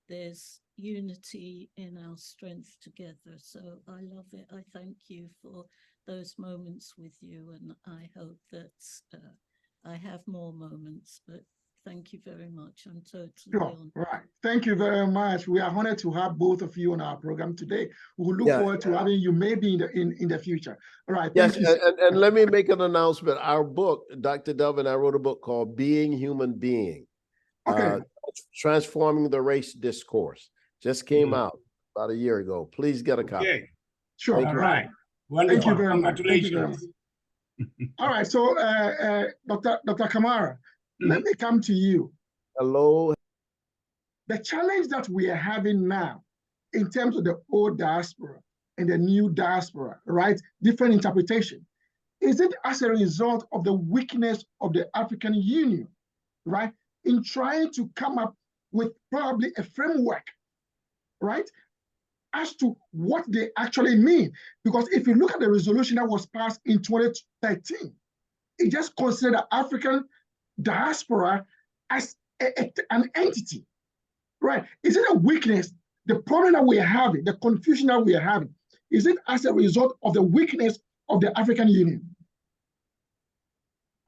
there's unity in our strength together. So I love it. I thank you for those moments with you, and I hope that I have more moments, but thank you very much. I'm totally honored. Right. Thank you very much. We are honored to have both of you on our program today. We will look forward to having you maybe in the future. All right. Yes, and let me make an announcement. Our book, Dr. Dove and I wrote a book called Being Human Being. Okay. Transforming the Race Discourse. Just came out about a year ago. Please get a copy. Okay. Sure. All right. Wonderful. Thank you very much. Congratulations. All right. So, Dr. Kamara, let me come to you. Hello. The challenge that we are having now in terms of the old diaspora and the new diaspora, right? Different interpretation. Is it as a result of the weakness of the African Union, right? In trying to come up with probably a framework, right? As to what they actually mean. Because if you look at the resolution that was passed in 2013, it just considered the African diaspora as an entity, right? Is it a weakness? The problem that we are having, the confusion that we are having, is it as a result of the weakness of the African Union?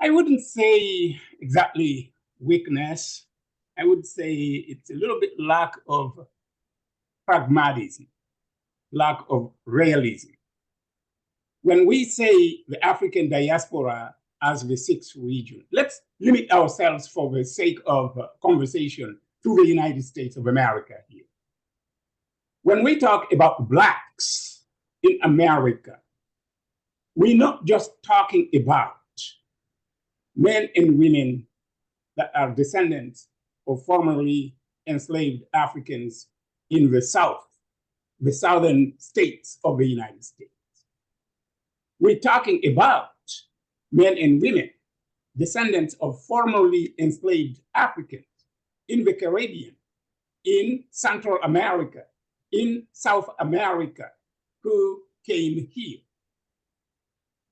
I wouldn't say exactly weakness. I would say it's a little bit lack of pragmatism, lack of realism. When we say the African diaspora as the sixth region, let's limit ourselves for the sake of conversation to the United States of America here. When we talk about Blacks in America, we're not just talking about men and women that are descendants of formerly enslaved Africans in the South, the southern states of the United States. We're talking about men and women, descendants of formerly enslaved Africans in the Caribbean, in Central America, in South America, who came here.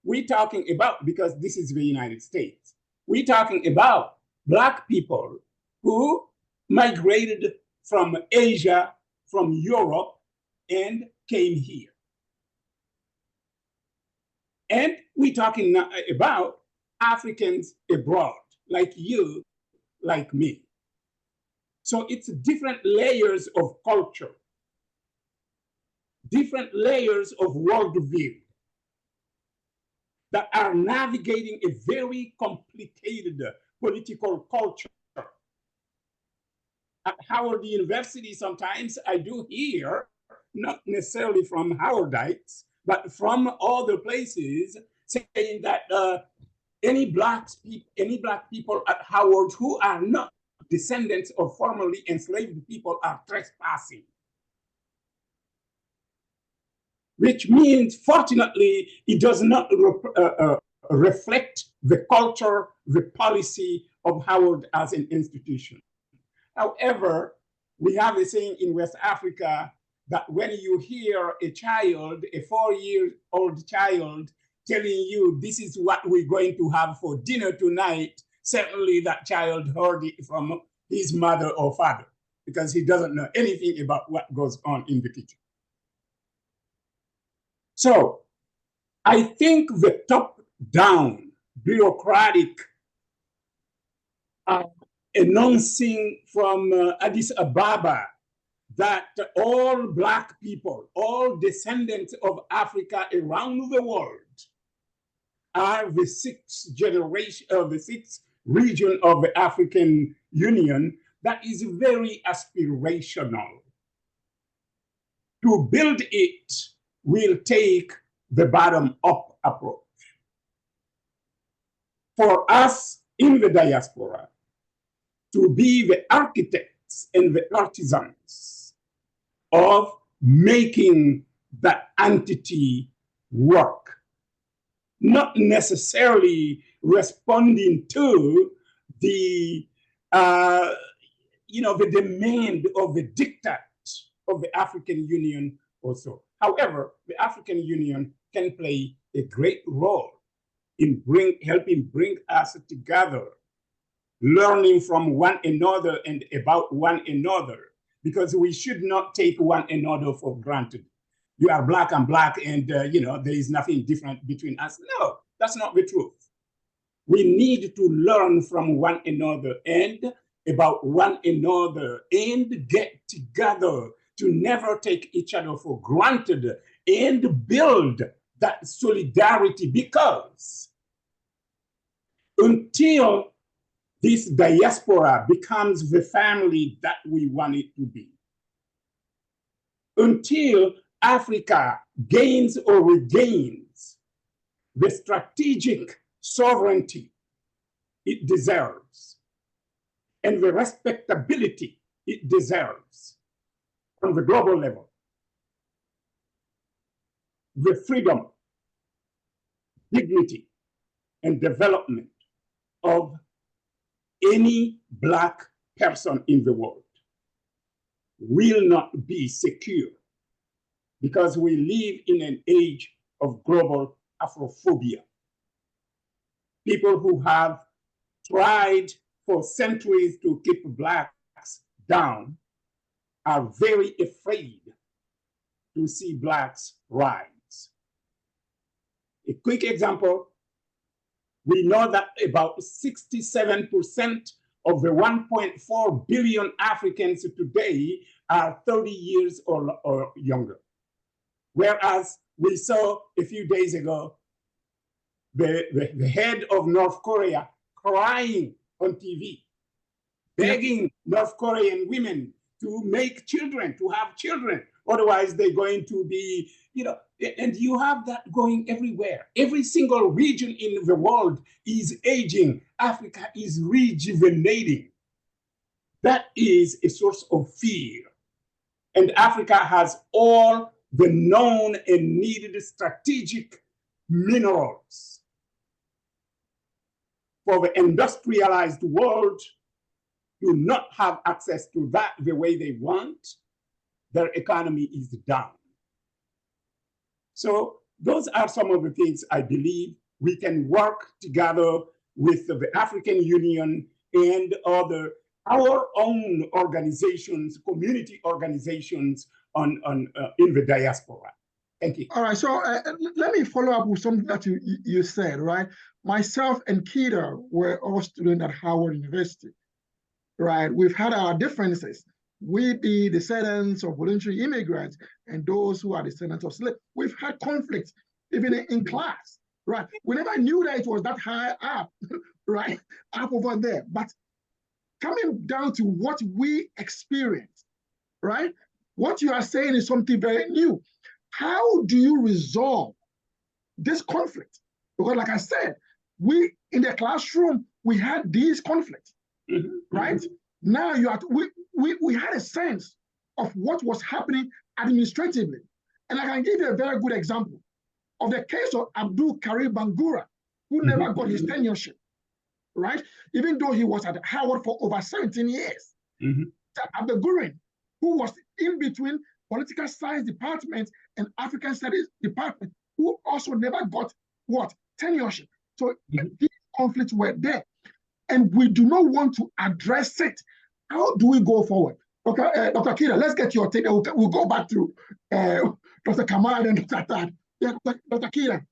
We're talking about, because this is the United States, we're talking about Black people who migrated from Asia, from Europe, and came here. And we're talking about Africans abroad, like you, like me. So it's different layers of culture, different layers of worldview that are navigating a very complicated political culture. At Howard University, sometimes I do hear, not necessarily from Howardites, but from other places, saying that any black people at Howard who are not descendants of formerly enslaved people are trespassing. which means, fortunately, it does not reflect the culture, the policy of Howard as an institution. However, we have a saying in West Africa that when you hear a child, a 4-year-old child, telling you this is what we're going to have for dinner tonight, certainly that child heard it from his mother or father, because he doesn't know anything about what goes on in the kitchen. So I think the top-down bureaucratic announcing from Addis Ababa that all Black people, all descendants of Africa around the world are the sixth generation of the sixth region of the African Union, that is very aspirational. To build it will take the bottom-up approach. For us in the diaspora to be the architects and the artisans of making that entity work, not necessarily responding to the the demand of the diktat of the African Union also. However, the African Union can play a great role in helping bring us together, learning from one another and about one another, because we should not take one another for granted. You are Black, I'm Black, and there is nothing different between us. No, that's not the truth. We need to learn from one another and about one another and get together to never take each other for granted and build that solidarity, because until this diaspora becomes the family that we want it to be, until Africa gains or regains the strategic sovereignty it deserves and the respectability it deserves on the global level, the freedom, dignity, and development of any Black person in the world will not be secure, because we live in an age of global Afrophobia. People who have tried for centuries to keep Blacks down are very afraid to see Blacks rise. A quick example, we know that about 67% of the 1.4 billion Africans today are 30 years or younger. Whereas we saw a few days ago the head of North Korea crying on TV, begging North Korean women to make children, to have children. Otherwise, they're going to be, and you have that going everywhere. Every single region in the world is aging. Africa is rejuvenating. That is a source of fear. And Africa has all the known and needed strategic minerals for the industrialized world to not have access to that the way they want. Their economy is down. So those are some of the things I believe we can work together with the African Union and our own organizations, community organizations in the diaspora. Thank you. All right, so let me follow up with something that you said, right? Myself and Keita were all students at Howard University, right? We've had our differences. We be descendants of voluntary immigrants and those who are descendants of slaves. We've had conflicts even in class, right? We never knew that it was that high up, right? Up over there. But coming down to what we experience, right? What you are saying is something very new. How do you resolve this conflict? Because like I said, we in the classroom, we had these conflicts, right? Now we had a sense of what was happening administratively. And I can give you a very good example of the case of Abdul Karim Bangura, who never got his tenureship, right? Even though he was at Howard for over 17 years. Abdul Gurin, who was in between political science department and African studies department, who also never got what? Tenureship. So these conflicts were there. And we do not want to address it. How do we go forward? Dr. Kira, let's get your take. We'll go back to Dr. Kamal and Dr. Tad. Yeah, Dr. Kira,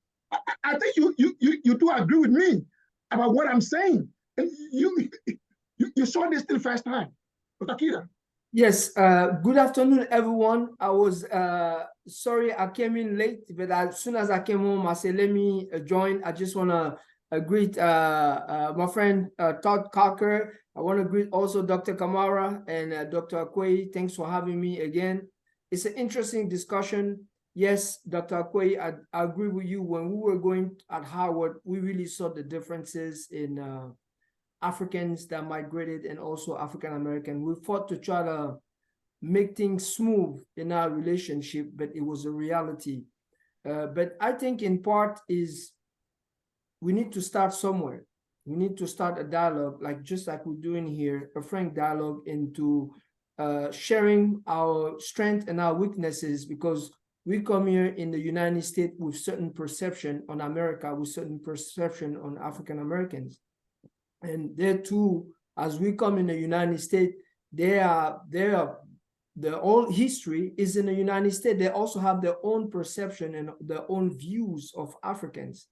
I think you do agree with me about what I'm saying. And you saw this thing firsthand. Dr. Kira. Yes, good afternoon, everyone. I was sorry I came in late, but as soon as I came home, I said, let me join. I just want to greet my friend Todd Cocker. I want to greet also Dr. Kamara and Dr. Akwe. Thanks for having me again. It's an interesting discussion. Yes, Dr. Akwe, I agree with you. When we were going at Howard, we really saw the differences in Africans that migrated and also African-American. We fought to try to make things smooth in our relationship, but it was a reality. But I think in part is we need to start somewhere. We need to start a dialogue, just like we're doing here, a frank dialogue into sharing our strength and our weaknesses, because we come here in the United States with certain perception on America, with certain perception on African Americans. And there too, as we come in the United States, their whole history is in the United States. They also have their own perception and their own views of Africans.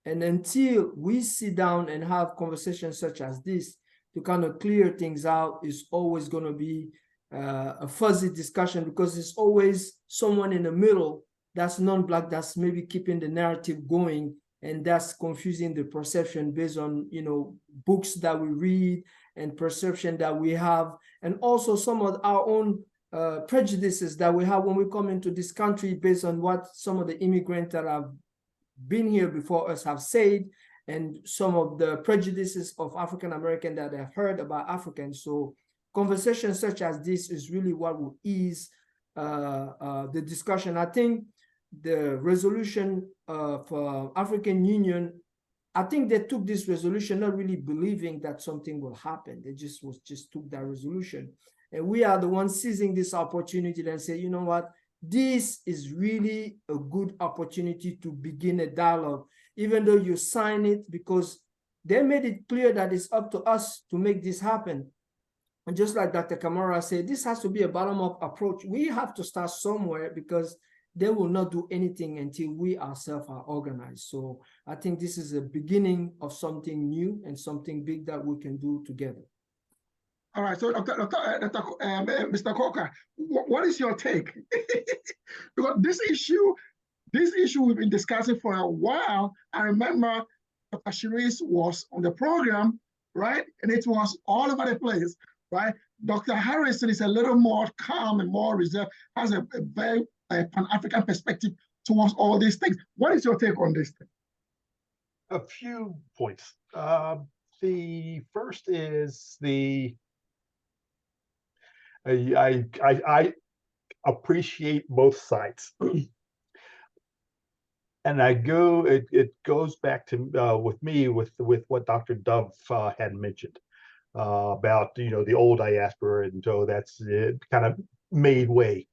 And until we sit down and have conversations such as this to kind of clear things out, it's always going to be a fuzzy discussion, because it's always someone in the middle that's non-Black that's maybe keeping the narrative going, and that's confusing the perception based on, books that we read and perception that we have, and also some of our own prejudices that we have when we come into this country based on what some of the immigrants that have been here before us have said, and some of the prejudices of African American that I've heard about Africans. So conversations such as this is really what will ease the discussion. I think the resolution of African Union, I think they took this resolution not really believing that something will happen. They just took that resolution. And we are the ones seizing this opportunity and say, you know what, this is really a good opportunity to begin a dialogue, even though you sign it, because they made it clear that it's up to us to make this happen. And just like Dr. Kamara said, this has to be a bottom-up approach. We have to start somewhere, because they will not do anything until we ourselves are organized. So I think this is a beginning of something new and something big that we can do together. All right, so Mr. Coker, what is your take? Because this issue we've been discussing for a while. I remember Dr. Shirice was on the program, right? And it was all over the place, right? Dr. Harrison is a little more calm and more reserved, has a very Pan-African perspective towards all these things. What is your take on this thing? A few points. The first is I appreciate both sides. And it goes back to with me with what Dr. Dove had mentioned about the old diaspora, and so that's kind of made way.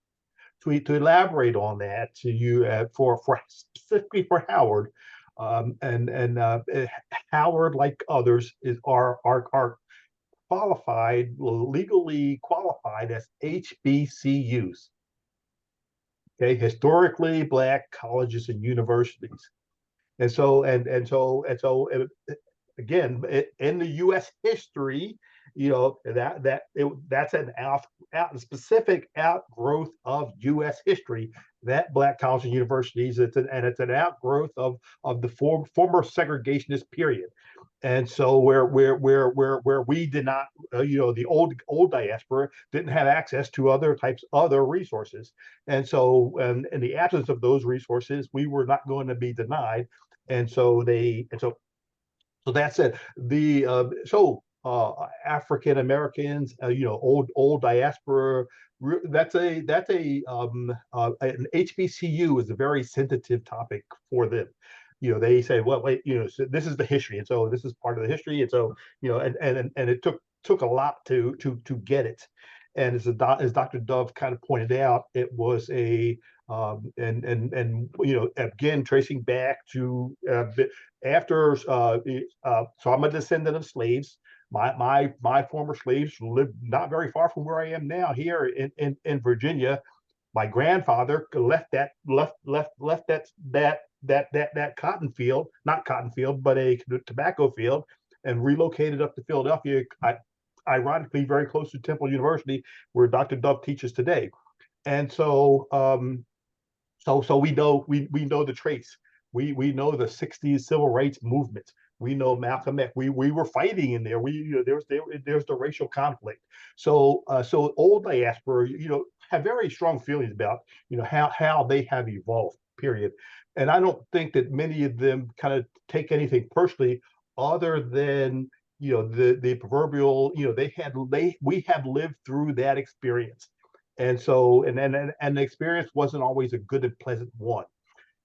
To elaborate on that, to you for specifically for Howard, and Howard, like others, are qualified, legally qualified as HBCUs. Okay, historically Black colleges and universities, and so again, in the U.S. history, that's an specific outgrowth of U.S. history. That Black colleges and universities, it's an outgrowth of the former segregationist period. And so where we did not, the old diaspora didn't have access to other resources, and so in the absence of those resources, we were not going to be denied, and so that's it. So African Americans, old diaspora. That's an HBCU is a very sensitive topic for them. They say, well, wait, so this is the history, and so this is part of the history, and so and it took a lot to get it. And as Dr. Dove kind of pointed out, it was and again tracing back to after so I'm a descendant of slaves. My former slaves lived not very far from where I am now here in Virginia. My grandfather left that cotton field, not cotton field, but a tobacco field, and relocated up to Philadelphia. Ironically, very close to Temple University, where Dr. Dove teaches today. And so so we know the trace. We know the '60s civil rights movement. We know Malcolm X. We were fighting in there. There's the racial conflict. So old diaspora, have very strong feelings about how they have evolved. Period. And I don't think that many of them kind of take anything personally, other than the proverbial we have lived through that experience. And so and the experience wasn't always a good and pleasant one.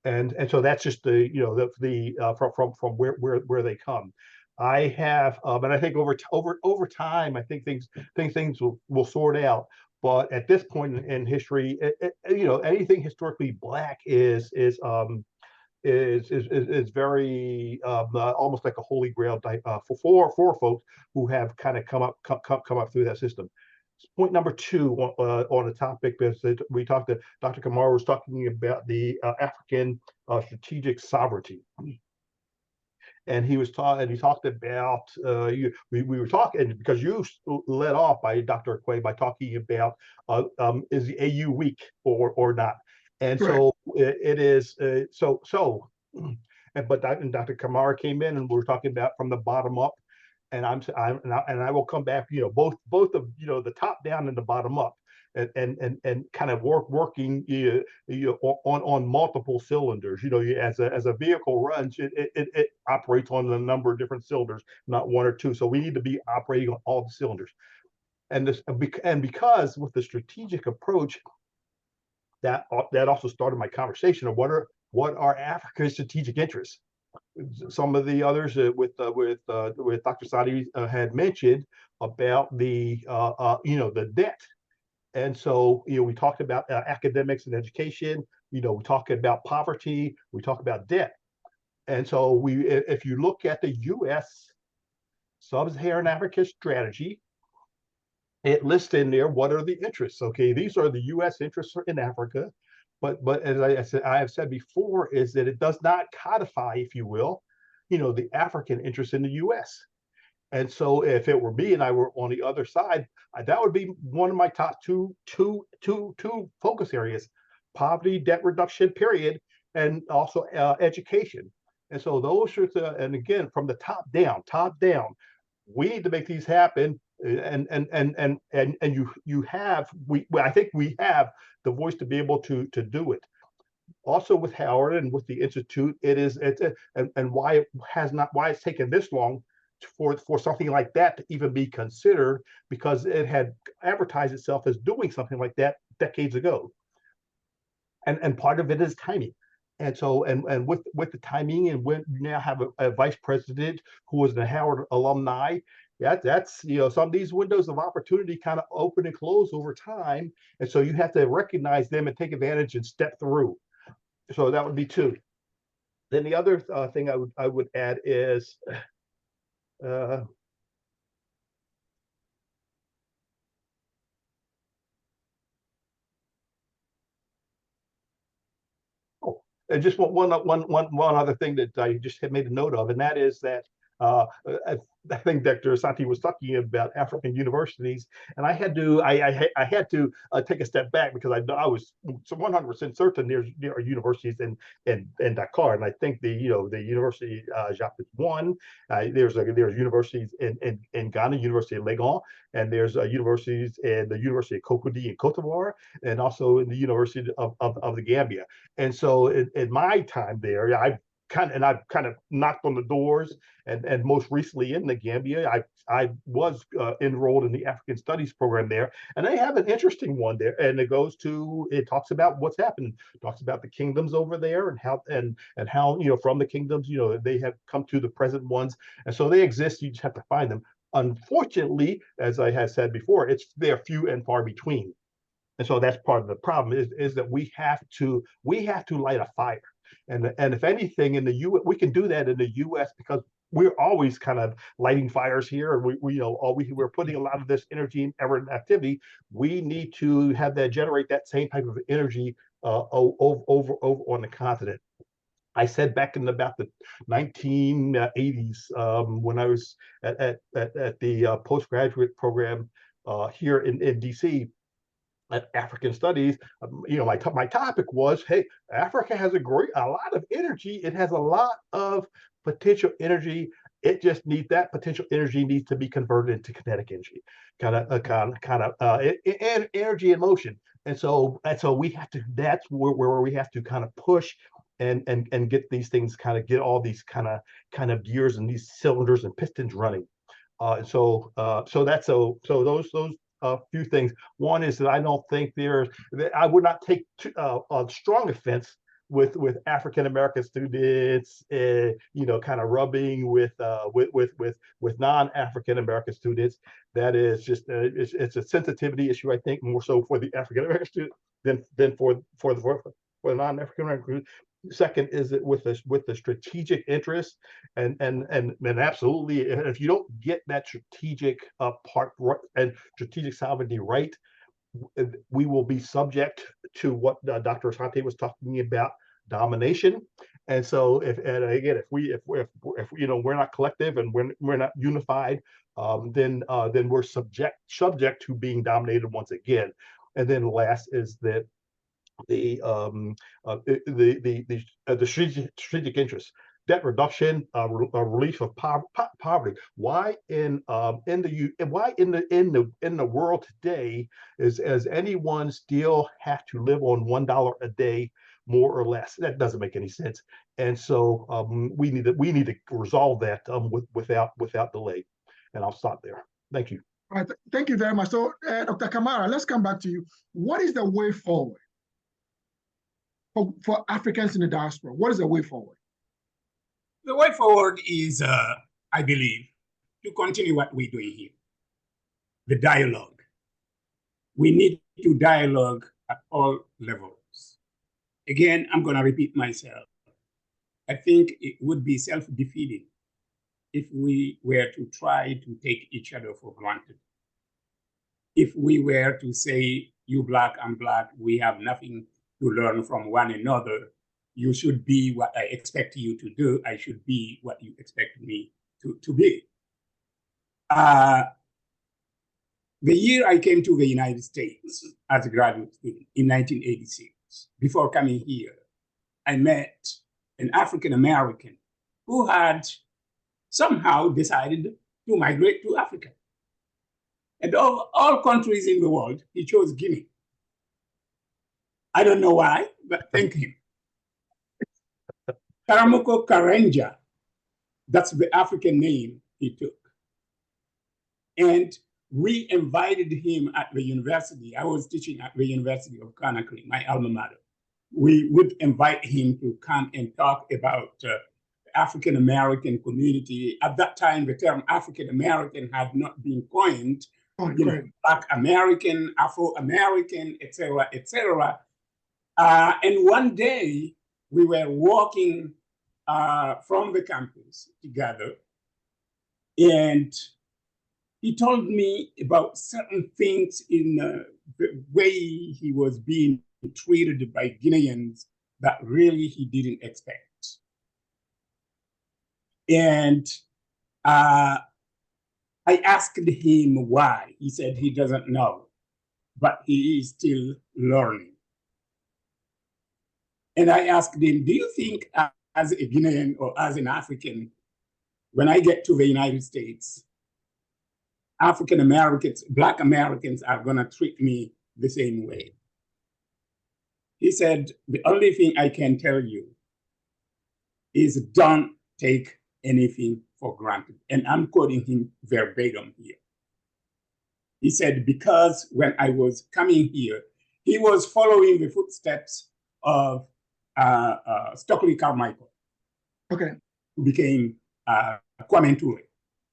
And so that's just from where they come. I have and I think over time I think things will sort out. But at this point in history, anything historically Black is very almost like a holy grail type for folks who have kind of come up through that system. Point number two on the topic, because we talked to Dr. Kamara was talking about the African strategic sovereignty. And he talked about we were talking, because you led off by Dr. Quay by talking about is the AU weak or not. And Correct. So it is but Dr. Kamara came in and we were talking about from the bottom up. And I will come back, both of the top down and the bottom up, and kind of working on multiple cylinders. As a vehicle runs, it operates on a number of different cylinders, not one or two. So we need to be operating on all the cylinders. And because with the strategic approach, that also started my conversation of what are Africa's strategic interests. Some of the others with Dr. Sadi had mentioned about the debt. And so we talked about academics and education. We talk about poverty. We talk about debt. And so if you look at the U.S. Sub-Saharan Africa strategy, it lists in there what are the interests. Okay, these are the U.S. interests in Africa. But as I have said before, is that it does not codify, if you will, the African interest in the U.S. And so if it were me and I were on the other side, that would be one of my top two focus areas: poverty, debt reduction, period, and also education. And so those are and again, from the top down, we need to make these happen. And I think we have the voice to be able to do it. Also with Howard and with the Institute, and why it's taken this long for something like that to even be considered, because it had advertised itself as doing something like that decades ago. And part of it is timing. And so, and with the timing, and when you now have a vice president who was a Howard alumni, that's some of these windows of opportunity kind of open and close over time. And so you have to recognize them and take advantage and step through. So that would be two. Then the other thing I would add is and just one other thing that I just had made a note of, and that is that I think Dr. Asante was talking about African universities, and I had to take a step back, because I was 100% certain there are universities in Dakar, and I think the University Jacques one. There's universities in Ghana, University of Legon, and there's universities in the University of Cocody in Cote d'Ivoire, and also in the University of the Gambia. And so in my time there, I've kind of knocked on the doors, and most recently in the Gambia, I was enrolled in the African Studies program there, and they have an interesting one there, and it talks about what's happened, talks about the kingdoms over there, and how from the kingdoms they have come to the present ones, and so they exist. You just have to find them. Unfortunately, as I had said before, they're few and far between. And so that's part of the problem is that we have to light a fire. And if anything in the U.S., we can do that in the U.S. because we're always kind of lighting fires here. And we're putting a lot of this energy and effort and activity. We need to have that generate that same type of energy over on the continent. I said back in about the 1980s when I was at the postgraduate program here in DC at African Studies, my topic was, hey, Africa has a lot of energy. It has a lot of potential energy. It just needs that potential energy needs to be converted into kinetic energy, and energy and motion. And so we have to. That's where we have to kind of push and get these things get all these kind of gears and these cylinders and pistons running. So those few things. One is that I don't think I would not take a strong offense with African American students, kind of rubbing with non-African American students. That is just it's a sensitivity issue. I think more so for the African American student than for the non-African American. Second is that with the strategic interest and absolutely, if you don't get that strategic part right, and strategic sovereignty right, we will be subject to what Dr. Asante was talking about, domination. And so if we're not collective and we're not unified, then we're subject to being dominated once again. And then last is that the strategic interests, debt reduction, relief of poverty. Why in the world today does anyone still have to live on $1 a day, more or less? That doesn't make any sense. And so we need to resolve that without delay. And I'll stop there. Thank you. All right, thank you very much. So, Dr. Kamara, let's come back to you. What is the way forward for Africans in the diaspora? What is the way forward? The way forward is, I believe, to continue what we're doing here, the dialogue. We need to dialogue at all levels. Again, I'm going to repeat myself. I think it would be self-defeating if we were to try to take each other for granted. If we were to say, you black, I'm black, we have nothing to learn from one another. You should be what I expect you to do. I should be what you expect me to be. The year I came to the United States as a graduate student in 1986, before coming here, I met an African American who had somehow decided to migrate to Africa. And all countries in the world, he chose Guinea. I don't know why, but thank him. Karamoko Karenja, that's the African name he took. And we invited him at the university. I was teaching at the University of Conakry, my alma mater. We would invite him to come and talk about the African American community. At that time, the term African American had not been coined. Black American, Afro American, etc., etc. And one day we were walking from the campus together, and he told me about certain things in the way he was being treated by Guineans that really he didn't expect. And I asked him why. He said he doesn't know, but he is still learning. And I asked him, do you think as a Guinean or as an African, when I get to the United States, African Americans, Black Americans are going to treat me the same way? He said, the only thing I can tell you is don't take anything for granted. And I'm quoting him verbatim here. He said, because when I was coming here, he was following the footsteps of Stokely Carmichael, Okay. who became Kwame Ture,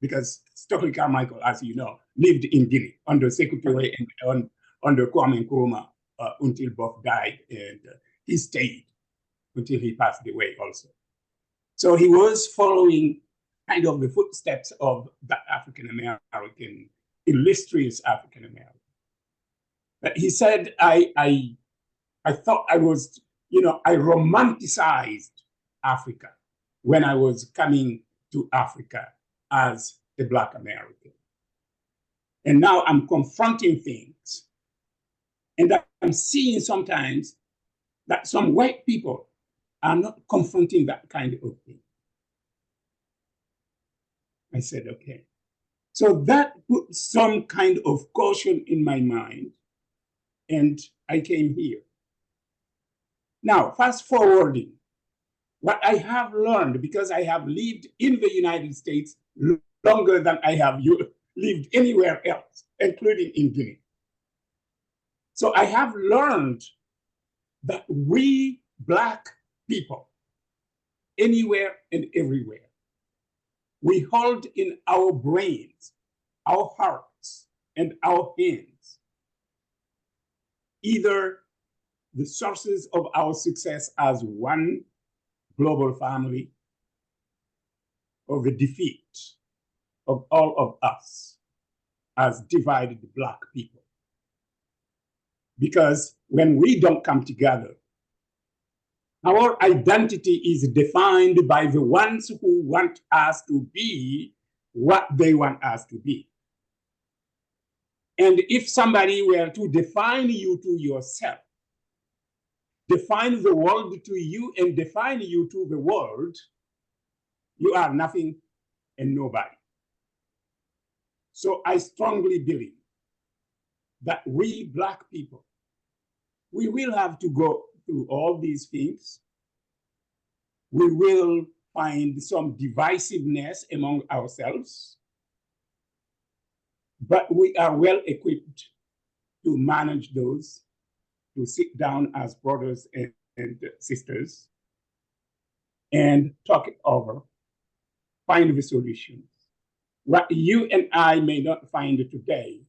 because Stokely Carmichael, as you know, lived in Guinea under Secretary and under Kwame Nkrumah until both died, and he stayed until he passed away also. So he was following kind of the footsteps of that African-American, illustrious African-American. But he said, I thought I was, I romanticized Africa when I was coming to Africa as a Black American. And now I'm confronting things. And I'm seeing sometimes that some white people are not confronting that kind of thing. I said, okay. So that put some kind of caution in my mind, and I came here. Now, fast forwarding, what I have learned, because I have lived in the United States longer than I have lived anywhere else, including in Guinea. So I have learned that we Black people, anywhere and everywhere, we hold in our brains, our hearts, and our hands either the sources of our success as one global family, or the defeat of all of us as divided Black people. Because when we don't come together, our identity is defined by the ones who want us to be what they want us to be. And if somebody were to define you to yourself, define the world to you and define you to the world, you are nothing and nobody. So I strongly believe that we Black people, we will have to go through all these things. We will find some divisiveness among ourselves, but we are well equipped to manage those, to sit down as brothers and sisters and talk it over, find the solutions. What you and I may not find today,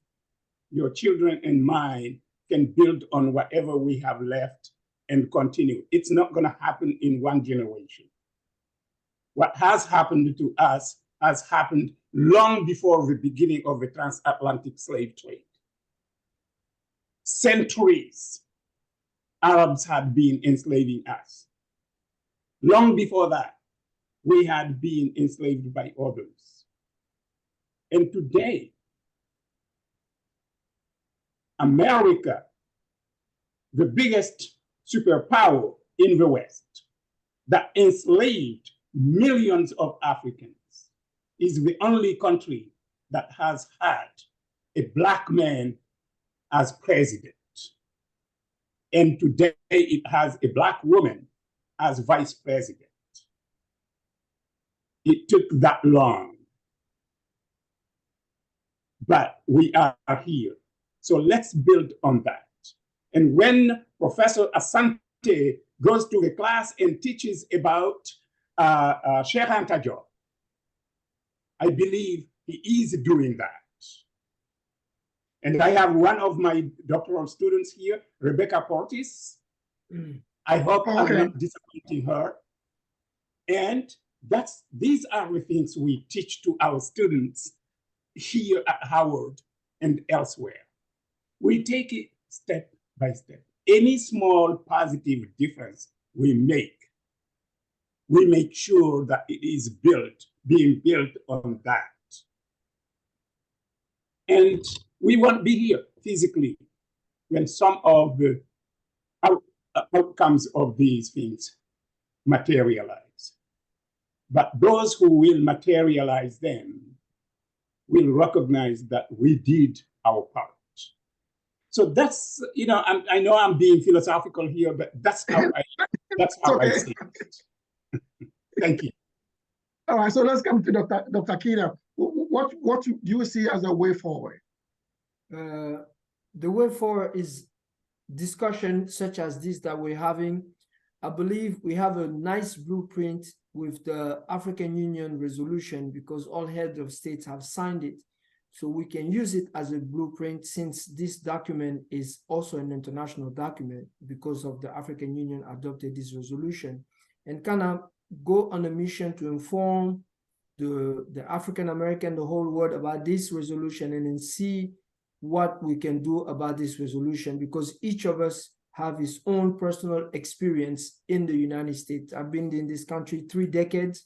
your children and mine can build on whatever we have left and continue. It's not going to happen in one generation. What has happened to us has happened long before the beginning of the transatlantic slave trade. Centuries, Arabs had been enslaving us. Long before that, we had been enslaved by others. And today, America, the biggest superpower in the West that enslaved millions of Africans, is the only country that has had a Black man as president. And today it has a Black woman as vice president. It took that long, but we are here. So let's build on that. And when Professor Asante goes to the class and teaches about Sheikh Anta Diop, I believe he is doing that. And I have one of my doctoral students here, Rebecca Portis. I hope I'm not disappointing her. And these are the things we teach to our students here at Howard and elsewhere. We take it step by step. Any small positive difference we make sure that it is being built on that. And we won't be here physically when some of the outcomes of these things materialize. But those who will materialize them will recognize that we did our part. So that's, I know I'm being philosophical here, but that's how I see it. Thank you. All right, so let's come to Dr. Kida. What do you see as a way forward? The way forward is discussion such as this that we're having. I believe we have a nice blueprint with the African Union resolution because all heads of states have signed it. So we can use it as a blueprint since this document is also an international document because of the African Union adopted this resolution, and kind of go on a mission to inform the African American, the whole world about this resolution, and then see what we can do about this resolution, because each of us have his own personal experience in the United States. I've been in this country 3 decades.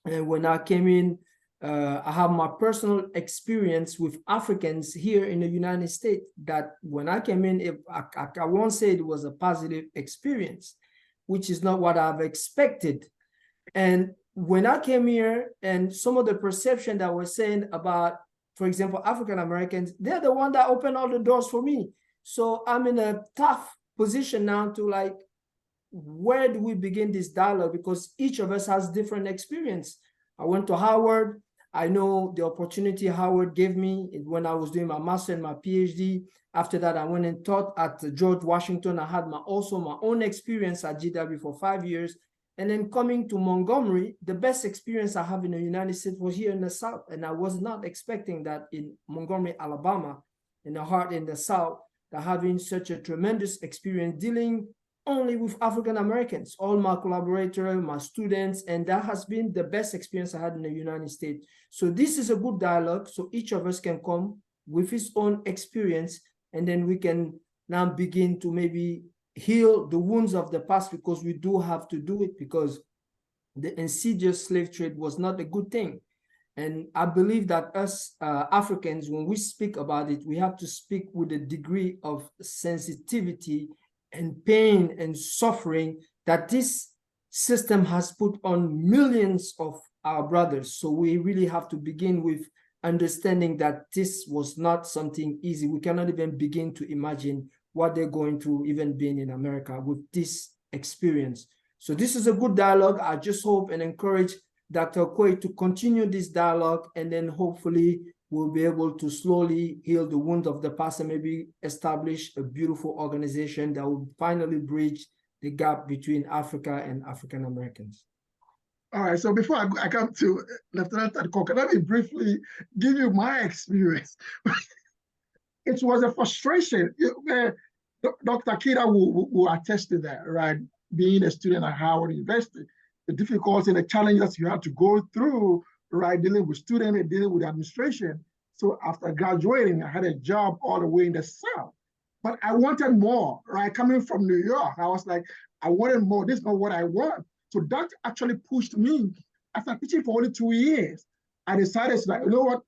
And when I came in, I have my personal experience with Africans here in the United States that when I came in, I won't say it was a positive experience, which is not what I've expected. And when I came here and some of the perception that we're saying about, for example, African Americans, they're the one that opened all the doors for me. So I'm in a tough position now to like, where do we begin this dialogue? Because each of us has different experience. I went to Howard. I know the opportunity Howard gave me when I was doing my master and my PhD. After that, I went and taught at George Washington. I had also my own experience at GW for 5 years. And then coming to Montgomery, the best experience I have in the United States was here in the South. And I was not expecting that in Montgomery, Alabama, in the heart in the South, that having such a tremendous experience dealing only with African Americans, all my collaborators, my students, and that has been the best experience I had in the United States. So this is a good dialogue. So each of us can come with his own experience, and then we can now begin to maybe heal the wounds of the past, because we do have to do it, because the insidious slave trade was not a good thing. And I believe that us Africans, when we speak about it, we have to speak with a degree of sensitivity and pain and suffering that this system has put on millions of our brothers. So we really have to begin with understanding that this was not something easy. We cannot even begin to imagine what they're going through, even being in America with this experience. So this is a good dialogue. I just hope and encourage Dr. Okoye to continue this dialogue, and then hopefully we'll be able to slowly heal the wound of the past and maybe establish a beautiful organization that will finally bridge the gap between Africa and African Americans. All right, so before I come to Lieutenant Adcock, let me briefly give you my experience. It was a frustration. Dr. Kida will attest to that, right? Being a student at Howard University, the difficulties and the challenges you have to go through, right? Dealing with students and dealing with administration. So after graduating, I had a job all the way in the South, but I wanted more, right? Coming from New York, I was like, I wanted more. This is not what I want. So that actually pushed me. After teaching for only 2 years, I decided, like, you know what?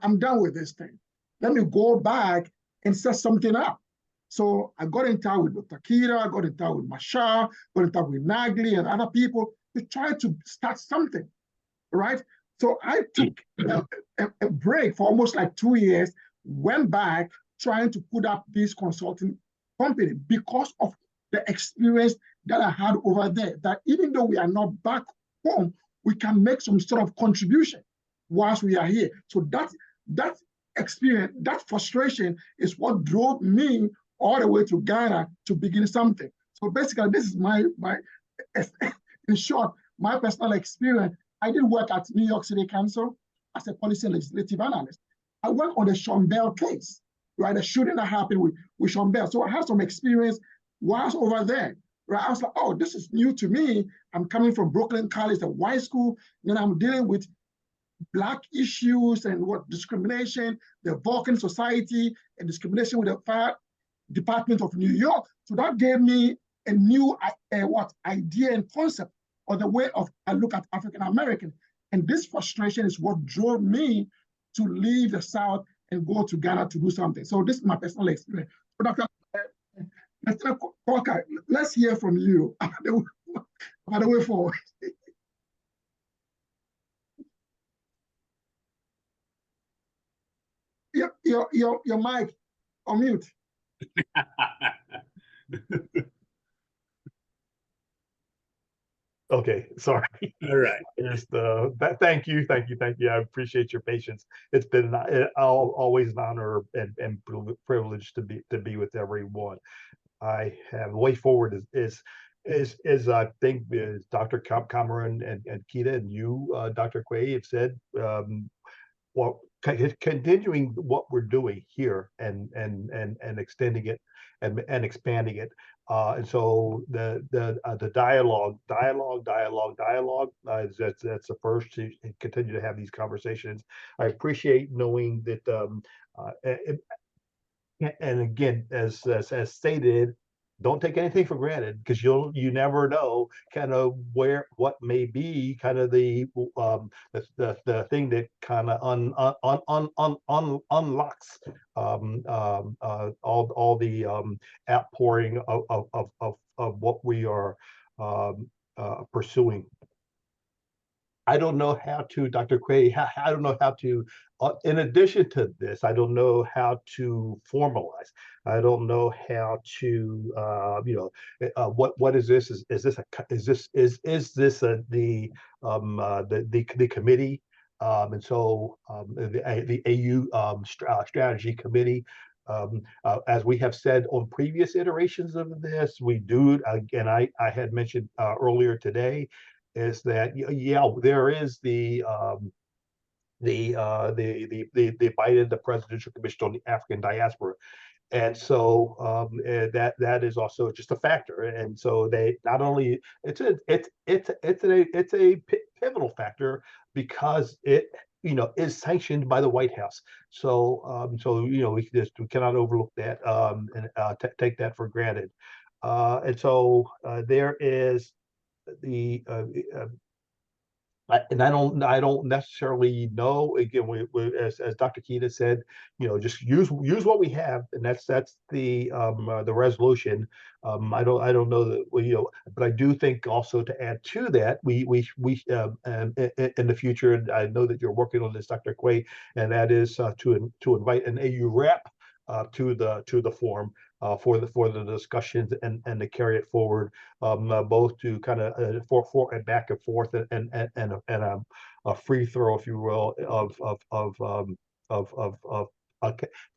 I'm done with this thing. Let me go back and set something up. So I got in touch with Dr. Kida, I got in touch with Mashar, got in touch with Nagli and other people to try to start something, right? So I took a break for almost like 2 years, went back trying to put up this consulting company because of the experience that I had over there, that even though we are not back home, we can make some sort of contribution whilst we are here. So that experience, that frustration is what drove me all the way to Ghana to begin something. So basically, this is my in short, my personal experience. I did work at New York City Council as a policy and legislative analyst. I worked on the Sean Bell case, right? The shooting that happened with Sean Bell. So I had some experience whilst over there, right? I was like, oh, this is new to me. I'm coming from Brooklyn College, a white school, and I'm dealing with Black issues and what discrimination, the Vulcan Society, and discrimination with the Fire Department of New York. So that gave me a new idea and concept or the way of I look at African American. And this frustration is what drove me to leave the South and go to Ghana to do something. So this is my personal experience. So Dr. Walker, let's hear from you about the way forward. Your mic on mute. Okay, sorry. All right. Just thank you. I appreciate your patience. It's been always an honor and privilege to be with everyone. I have the way forward is I think is Dr. Cameron and Keita and you, Dr. Quay, have said, well, continuing what we're doing here and extending it and expanding it. And so the dialogue, that's the first to continue to have these conversations. I appreciate knowing that, and again, as stated, don't take anything for granted, because you never know kind of what may be kind of the thing that kind of unlocks all the outpouring of what we are pursuing. I don't know how to, Dr. Quay, I don't know how to, in addition to this, I don't know how to formalize. I don't know how to, what is this? Is this the committee? And so the AU strategy committee, as we have said on previous iterations of this, we do, again, I had mentioned earlier today, is that there is the Biden, the Presidential Commission on the African Diaspora, and so that is also just a factor. And so they not only it's a pivotal factor, because it is sanctioned by the White House. So we cannot overlook that and take that for granted. And so there is the and I don't necessarily know. Again, as Dr. Keita said, just use what we have, and that's the resolution. I don't know that but I do think also to add to that, we in the future, and I know that you're working on this, Dr. Quay, and that is to invite an AU rep to the forum. For the discussions and to carry it forward, both to kind of for and back and forth and a free throw, if you will, of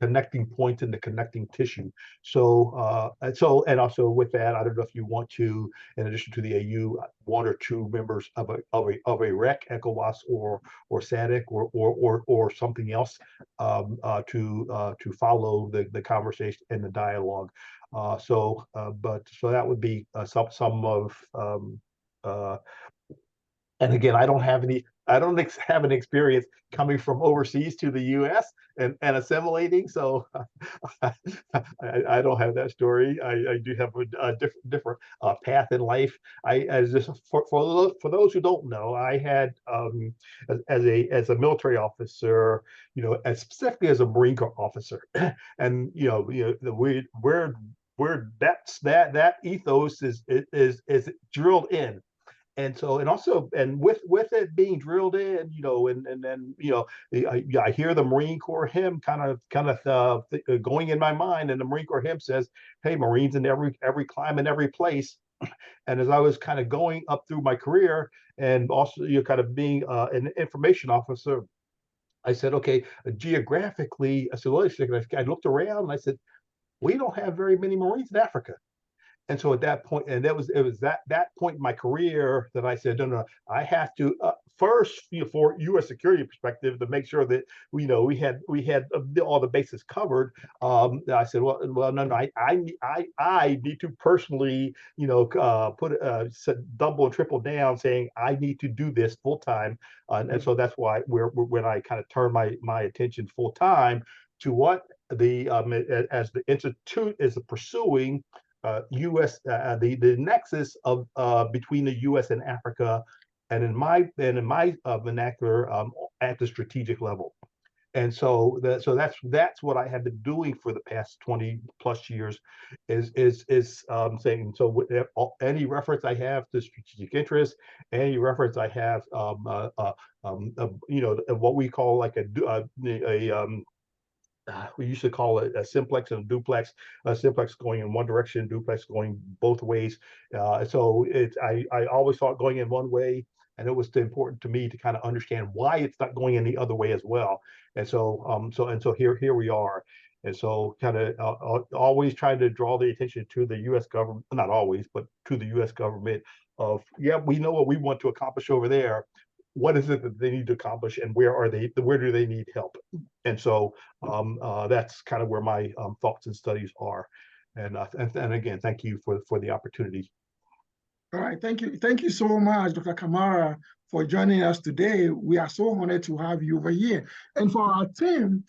connecting point in the connecting tissue. So and also with that, I don't know if you want to, in addition to the AU, one or two members of a REC, ECOWAS or SADC or something else to follow the conversation and the dialogue. So that would be some of and again, I don't have an experience coming from overseas to the U.S. and assimilating, so I don't have that story. I do have a different path in life. As just for those who don't know, I had as a military officer, as specifically as a Marine Corps officer, and where that ethos is drilled in. And so, and also, and with it being drilled in, and then, I hear the Marine Corps hymn kind of going in my mind, and the Marine Corps hymn says, "Hey, Marines in every climate, every place." And as I was kind of going up through my career, and also kind of being an information officer, I said, okay, geographically, I said, well, I looked around and I said, we don't have very many Marines in Africa. And so at that point, and it was that point in my career that I said, no, I have to first, for U.S. security perspective, to make sure that we had all the bases covered. I said, well, no, I need to personally, put double and triple down, saying I need to do this full time, and so that's why when I kind of turned my attention full time to what as the institute is pursuing. U.S. The nexus of between the U.S. and Africa, and in my vernacular, at the strategic level. And so that's what I have been doing for the past 20 plus years, is saying, so with any reference I have to strategic interest, any reference I have what we call like a we used to call it a simplex and a duplex. A simplex going in one direction, duplex going both ways. So I always thought going in one way, and it was important to me to kind of understand why it's not going in the other way as well. And so here we are. And so kind of always trying to draw the attention to the U.S. government, not always, but to the U.S. government of, yeah, we know what we want to accomplish over there. What is it that they need to accomplish, and where do they need help? And so that's kind of where my thoughts and studies are. And again, thank you for the opportunity. All right, thank you so much, Dr. Kamara, for joining us today. We are so honored to have you over here. And for our team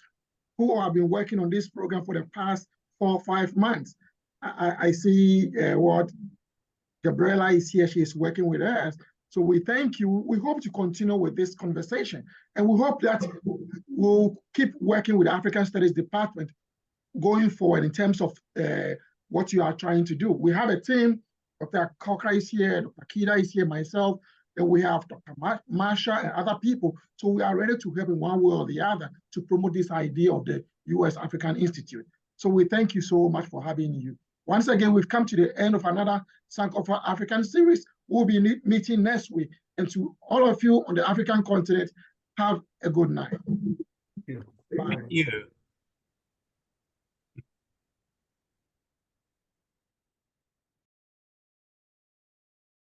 who have been working on this program for the past 4 or 5 months, I see what Gabriela is here. She is working with us. So we thank you. We hope to continue with this conversation. And we hope that we'll keep working with the African Studies Department going forward in terms of what you are trying to do. We have a team. Dr. Coker is here, Dr. Kida is here, myself, and we have Dr. Marsha and other people. So we are ready to help in one way or the other to promote this idea of the U.S. African Institute. So we thank you so much for having you. Once again, we've come to the end of another Sankofa African series. We'll be meeting next week. And to all of you on the African continent, have a good night. Thank you. Bye. Thank you.